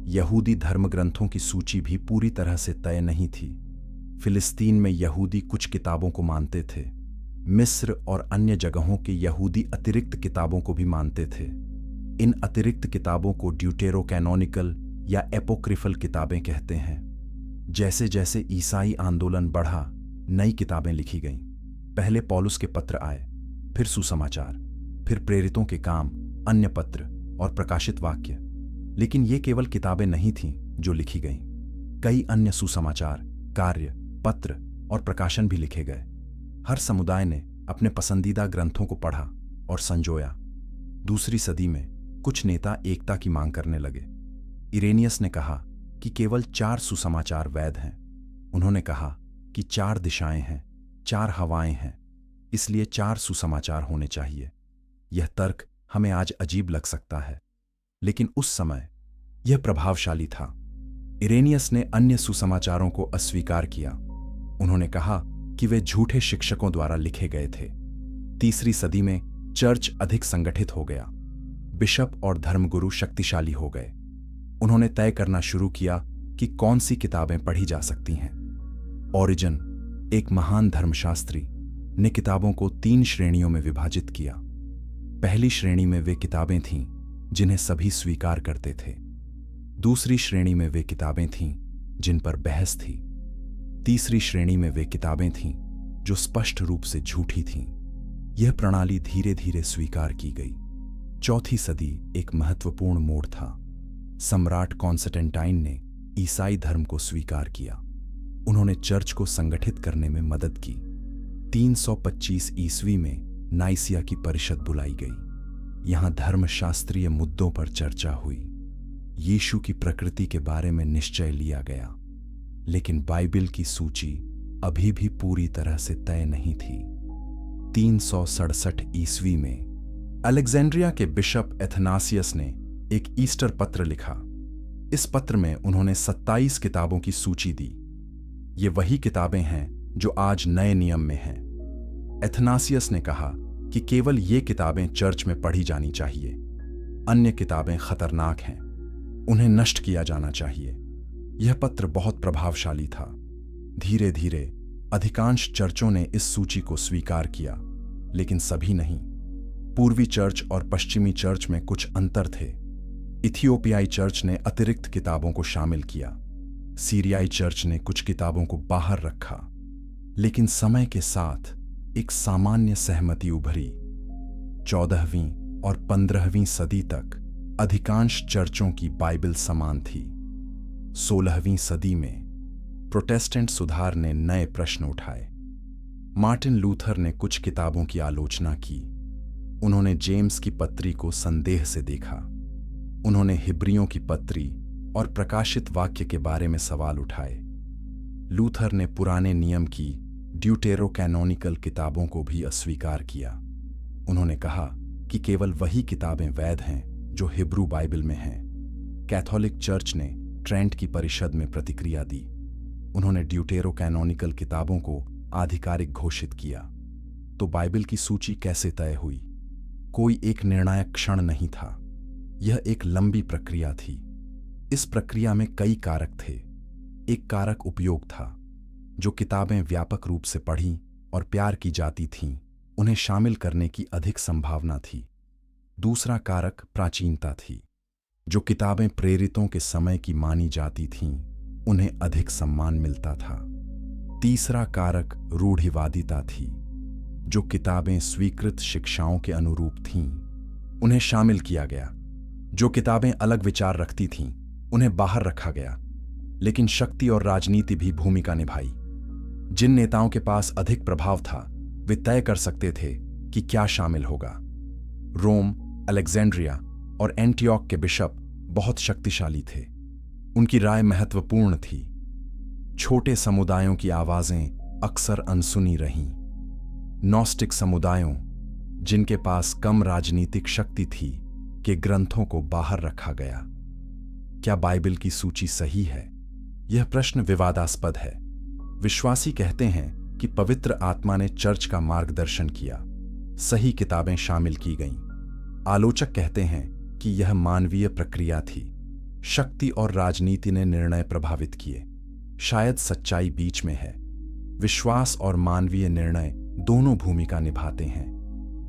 Speaker 1: यहूदी धर्म ग्रंथों की सूची भी पूरी तरह से तय नहीं थी। फिलिस्तीन में यहूदी कुछ किताबों को मानते थे। मिस्र और अन्य जगहों के यहूदी अतिरिक्त किताबों को भी मानते थे। इन अतिरिक्त किताबों को ड्यूटेरोकैनोनिकल या एपोक्रिफल किताबें कहते हैं। जैसे जैसे ईसाई आंदोलन बढ़ा, नई किताबें लिखी गईं। पहले पौलुस के पत्र आए, फिर सुसमाचार, फिर प्रेरितों के काम, अन्य पत्र और प्रकाशित वाक्य। लेकिन ये केवल किताबें नहीं थीं जो लिखी गईं। कई अन्य सुसमाचार, कार्य, पत्र और प्रकाशन भी लिखे गए। हर समुदाय ने अपने पसंदीदा ग्रंथों को पढ़ा और संजोया। दूसरी सदी में कुछ नेता एकता की मांग करने लगे। इरेनियस ने कहा कि केवल 4 सुसमाचार वैध हैं। उन्होंने कहा कि 4 दिशाएं हैं, 4 हवाएं हैं, इसलिए 4 सुसमाचार होने चाहिए। यह तर्क हमें आज अजीब लग सकता है, लेकिन उस समय यह प्रभावशाली था। इरेनियस ने अन्य सुसमाचारों को अस्वीकार किया। उन्होंने कहा कि वे झूठे शिक्षकों द्वारा लिखे गए थे। तीसरी सदी में चर्च अधिक संगठित हो गया। बिशप और धर्मगुरु शक्तिशाली हो गए। उन्होंने तय करना शुरू किया कि कौन सी किताबें पढ़ी जा सकती हैं। ओरिजन, एक महान धर्मशास्त्री, ने किताबों को 3 श्रेणियों में विभाजित किया। पहली श्रेणी में वे किताबें थीं जिन्हें सभी स्वीकार करते थे। दूसरी श्रेणी में वे किताबें थीं जिन पर बहस थी। तीसरी श्रेणी में वे किताबें थीं जो स्पष्ट रूप से झूठी थीं। यह प्रणाली धीरे धीरे स्वीकार की गई। चौथी सदी एक महत्वपूर्ण मोड़ था। सम्राट कॉन्स्टेंटाइन ने ईसाई धर्म को स्वीकार किया। उन्होंने चर्च को संगठित करने में मदद की। 325 ईस्वी में नाइसिया की परिषद बुलाई गई। यहां धर्मशास्त्रीय मुद्दों पर चर्चा हुई। यीशु की प्रकृति के बारे में निश्चय लिया गया। लेकिन बाइबिल की सूची अभी भी पूरी तरह से तय नहीं थी। 367 ईस्वी में अलेक्जेंड्रिया के बिशप एथनासियस ने एक ईस्टर पत्र लिखा। इस पत्र में उन्होंने 27 किताबों की सूची दी। ये वही किताबें हैं जो आज नए नियम में हैं। एथनासियस ने कहा कि केवल ये किताबें चर्च में पढ़ी जानी चाहिए। अन्य किताबें खतरनाक हैं, उन्हें नष्ट किया जाना चाहिए। यह पत्र बहुत प्रभावशाली था। धीरे धीरे अधिकांश चर्चों ने इस सूची को स्वीकार किया, लेकिन सभी नहीं। पूर्वी चर्च और पश्चिमी चर्च में कुछ अंतर थे। इथियोपियाई चर्च ने अतिरिक्त किताबों को शामिल किया। सीरियाई चर्च ने कुछ किताबों को बाहर रखा। लेकिन समय के साथ एक सामान्य सहमति उभरी। 14वीं और 15वीं सदी तक अधिकांश चर्चों की बाइबल समान थी। 16वीं सदी में प्रोटेस्टेंट सुधार ने नए प्रश्न उठाए। मार्टिन लूथर ने कुछ किताबों की आलोचना की। उन्होंने जेम्स की पत्री को संदेह से देखा। उन्होंने हिब्रियों की पत्री और प्रकाशित वाक्य के बारे में सवाल उठाए। लूथर ने पुराने नियम की ड्यूटेरोकैनोनिकल किताबों को भी अस्वीकार किया। उन्होंने कहा कि केवल वही किताबें वैध हैं जो हिब्रू बाइबल में हैं। कैथोलिक चर्च ने ट्रेंट की परिषद में प्रतिक्रिया दी। उन्होंने ड्यूटेरोकैनोनिकल किताबों को आधिकारिक घोषित किया। तो बाइबल की सूची कैसे तय हुई? कोई एक निर्णायक क्षण नहीं था। यह एक लंबी प्रक्रिया थी। इस प्रक्रिया में कई कारक थे। एक कारक उपयोग था। जो किताबें व्यापक रूप से पढ़ी और प्यार की जाती थीं, उन्हें शामिल करने की अधिक संभावना थी। दूसरा कारक प्राचीनता थी। जो किताबें प्रेरितों के समय की मानी जाती थीं, उन्हें अधिक सम्मान मिलता था। तीसरा कारक रूढ़िवादिता थी। जो किताबें स्वीकृत शिक्षाओं के अनुरूप थीं, उन्हें शामिल किया गया। जो किताबें अलग विचार रखती थीं, उन्हें बाहर रखा गया। लेकिन शक्ति और राजनीति भी भूमिका निभाई। जिन नेताओं के पास अधिक प्रभाव था, वे तय कर सकते थे कि क्या शामिल होगा। रोम, अलेक्जेंड्रिया और एंटियोक के बिशप बहुत शक्तिशाली थे। उनकी राय महत्वपूर्ण थी। छोटे समुदायों की आवाजें अक्सर अनसुनी रहीं। नॉस्टिक समुदायों, जिनके पास कम राजनीतिक शक्ति थी, के ग्रंथों को बाहर रखा गया। क्या बाइबल की सूची सही है? यह प्रश्न विवादास्पद है। विश्वासी कहते हैं कि पवित्र आत्मा ने चर्च का मार्गदर्शन किया, सही किताबें शामिल की गईं। आलोचक कहते हैं कि यह मानवीय प्रक्रिया थी, शक्ति और राजनीति ने निर्णय प्रभावित किए। शायद सच्चाई बीच में है। विश्वास और मानवीय निर्णय दोनों भूमिका निभाते हैं।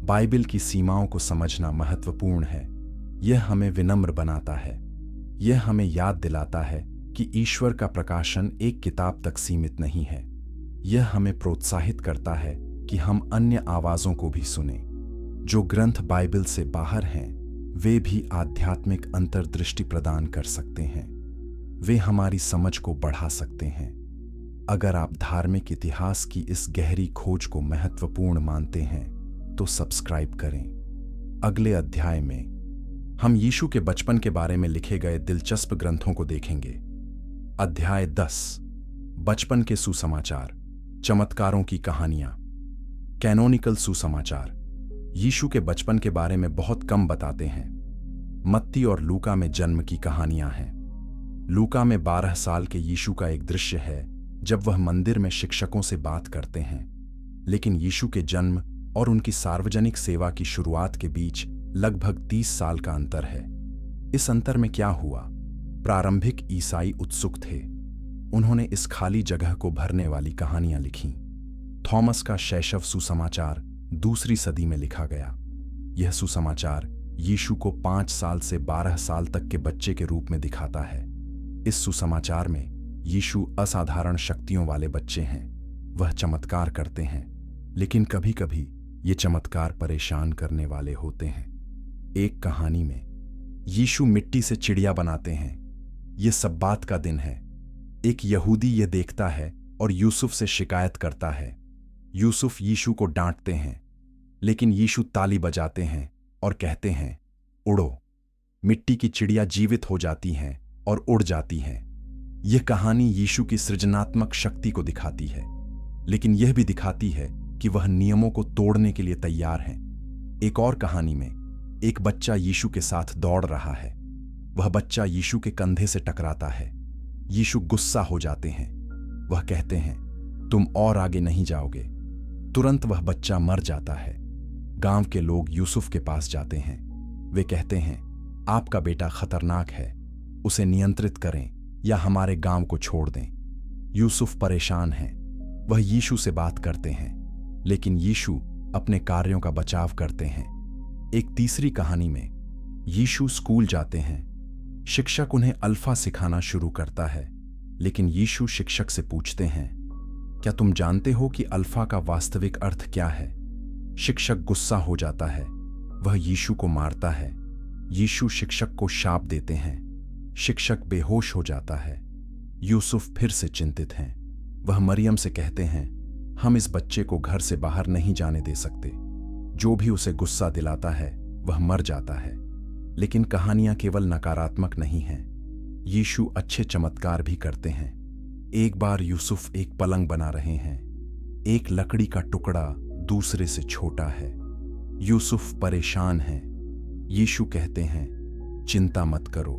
Speaker 1: बाइबल की सीमाओं को समझना महत्वपूर्ण है। यह हमें विनम्र बनाता है। यह हमें याद दिलाता है कि ईश्वर का प्रकाशन एक किताब तक सीमित नहीं है। यह हमें प्रोत्साहित करता है कि हम अन्य आवाज़ों को भी सुनें। जो ग्रंथ बाइबल से बाहर हैं, वे भी आध्यात्मिक अंतर्दृष्टि प्रदान कर सकते हैं। वे हमारी समझ को बढ़ा सकते हैं। अगर आप धार्मिक इतिहास की इस गहरी खोज को महत्वपूर्ण मानते हैं तो सब्सक्राइब करें। अगले अध्याय में हम यीशु के बचपन के बारे में लिखे गए दिलचस्प ग्रंथों को देखेंगे। अध्याय 10, बचपन के सुसमाचार, चमत्कारों की कहानियां। कैनोनिकल सुसमाचार यीशु के बचपन के बारे में बहुत कम बताते हैं। मत्ती और लूका में जन्म की कहानियां हैं। लूका में 12 साल के यीशु का एक दृश्य है जब वह मंदिर में शिक्षकों से बात करते हैं। लेकिन यीशु के जन्म और उनकी सार्वजनिक सेवा की शुरुआत के बीच लगभग 30 साल का अंतर है। इस अंतर में क्या हुआ? प्रारंभिक ईसाई उत्सुक थे। उन्होंने इस खाली जगह को भरने वाली कहानियां लिखीं। थॉमस का शैशव सुसमाचार 2वीं सदी में लिखा गया। यह सुसमाचार यीशु को 5 साल से 12 साल तक के बच्चे के रूप में दिखाता है। इस सुसमाचार में यीशु असाधारण शक्तियों वाले बच्चे हैं। वह चमत्कार करते हैं, लेकिन कभी-कभी ये चमत्कार परेशान करने वाले होते हैं। एक कहानी में यीशु मिट्टी से चिड़िया बनाते हैं। यह सब्बात का दिन है। एक यहूदी यह देखता है और यूसुफ से शिकायत करता है। यूसुफ यीशु को डांटते हैं, लेकिन यीशु ताली बजाते हैं और कहते हैं, उड़ो। मिट्टी की चिड़िया जीवित हो जाती हैं और उड़ जाती हैं। यह कहानी यीशु की सृजनात्मक शक्ति को दिखाती है, लेकिन यह भी दिखाती है कि वह नियमों को तोड़ने के लिए तैयार हैं। एक और कहानी में एक बच्चा यीशु के साथ दौड़ रहा है। वह बच्चा यीशु के कंधे से टकराता है। यीशु गुस्सा हो जाते हैं। वह कहते हैं, तुम और आगे नहीं जाओगे। तुरंत वह बच्चा मर जाता है। गांव के लोग यूसुफ के पास जाते हैं। वे कहते हैं, आपका बेटा खतरनाक है, उसे नियंत्रित करें या हमारे गांव को छोड़ दें। यूसुफ परेशान हैं। वह यीशु से बात करते हैं, लेकिन यीशु अपने कार्यों का बचाव करते हैं। एक तीसरी कहानी में यीशु स्कूल जाते हैं। शिक्षक उन्हें अल्फा सिखाना शुरू करता है, लेकिन यीशु शिक्षक से पूछते हैं, क्या तुम जानते हो कि अल्फा का वास्तविक अर्थ क्या है? शिक्षक गुस्सा हो जाता है। वह यीशु को मारता है। यीशु शिक्षक को शाप देते हैं। शिक्षक बेहोश हो जाता है। यूसुफ फिर से चिंतित हैं। वह मरियम से कहते हैं, हम इस बच्चे को घर से बाहर नहीं जाने दे सकते। जो भी उसे गुस्सा दिलाता है वह मर जाता है। लेकिन कहानियां केवल नकारात्मक नहीं हैं। यीशु अच्छे चमत्कार भी करते हैं। एक बार यूसुफ एक पलंग बना रहे हैं। एक लकड़ी का टुकड़ा दूसरे से छोटा है। यूसुफ परेशान है। यीशु कहते हैं, चिंता मत करो।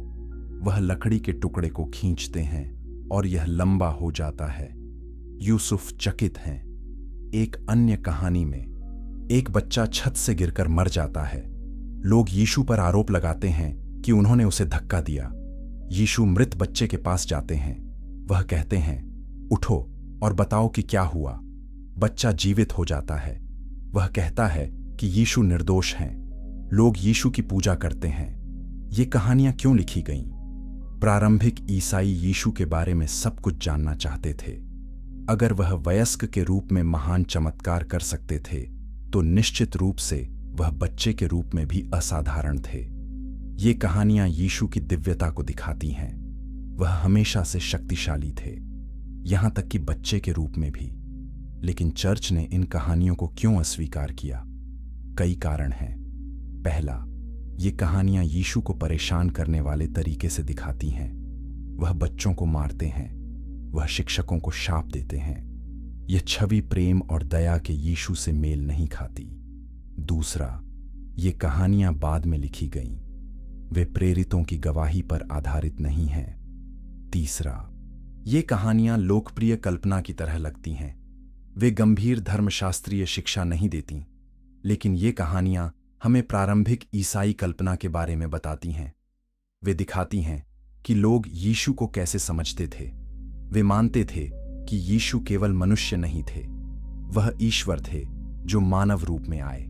Speaker 1: वह लकड़ी के टुकड़े को खींचते हैं और यह लंबा हो जाता है। यूसुफ चकित हैं। एक अन्य कहानी में एक बच्चा छत से गिरकर मर जाता है। लोग यीशु पर आरोप लगाते हैं कि उन्होंने उसे धक्का दिया। यीशु मृत बच्चे के पास जाते हैं। वह कहते हैं, उठो और बताओ कि क्या हुआ। बच्चा जीवित हो जाता है। वह कहता है कि यीशु निर्दोष हैं। लोग यीशु की पूजा करते हैं। ये कहानियां क्यों लिखी गईं? प्रारंभिक ईसाई यीशु के बारे में सब कुछ जानना चाहते थे। अगर वह वयस्क के रूप में महान चमत्कार कर सकते थे, तो निश्चित रूप से वह बच्चे के रूप में भी असाधारण थे। ये कहानियां यीशु की दिव्यता को दिखाती हैं। वह हमेशा से शक्तिशाली थे, यहां तक कि बच्चे के रूप में भी। लेकिन चर्च ने इन कहानियों को क्यों अस्वीकार किया? कई कारण हैं। पहला, ये कहानियां यीशु को परेशान करने वाले तरीके से दिखाती हैं। वह बच्चों को मारते हैं। वह शिक्षकों को शाप देते हैं। यह छवि प्रेम और दया के यीशु से मेल नहीं खाती। दूसरा, ये कहानियां बाद में लिखी गईं। वे प्रेरितों की गवाही पर आधारित नहीं हैं। तीसरा, ये कहानियां लोकप्रिय कल्पना की तरह लगती हैं। वे गंभीर धर्मशास्त्रीय शिक्षा नहीं देती, लेकिन ये कहानियां हमें प्रारंभिक ईसाई कल्पना के बारे में बताती हैं। वे दिखाती हैं कि लोग यीशु को कैसे समझते थे। वे मानते थे कि यीशु केवल मनुष्य नहीं थे, वह ईश्वर थे जो मानव रूप में आए,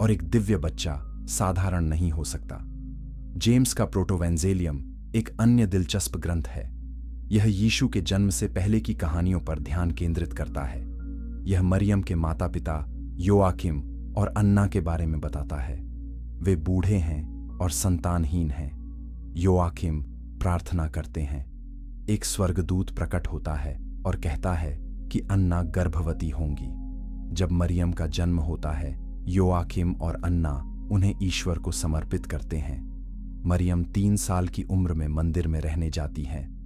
Speaker 1: और एक दिव्य बच्चा साधारण नहीं हो सकता। जेम्स का प्रोटोवेंजेलियम एक अन्य दिलचस्प ग्रंथ है। यह यीशु के जन्म से पहले की कहानियों पर ध्यान केंद्रित करता है। यह मरियम के माता पिता योआकिम और अन्ना के बारे में बताता है। वे बूढ़े हैं और संतानहीन हैं। योआकिम प्रार्थना करते हैं। एक स्वर्गदूत प्रकट होता है और कहता है कि अन्ना गर्भवती होंगी। जब मरियम का जन्म होता है, योआकिम और अन्ना उन्हें ईश्वर को समर्पित करते हैं। मरियम 3 साल की उम्र में मंदिर में रहने जाती हैं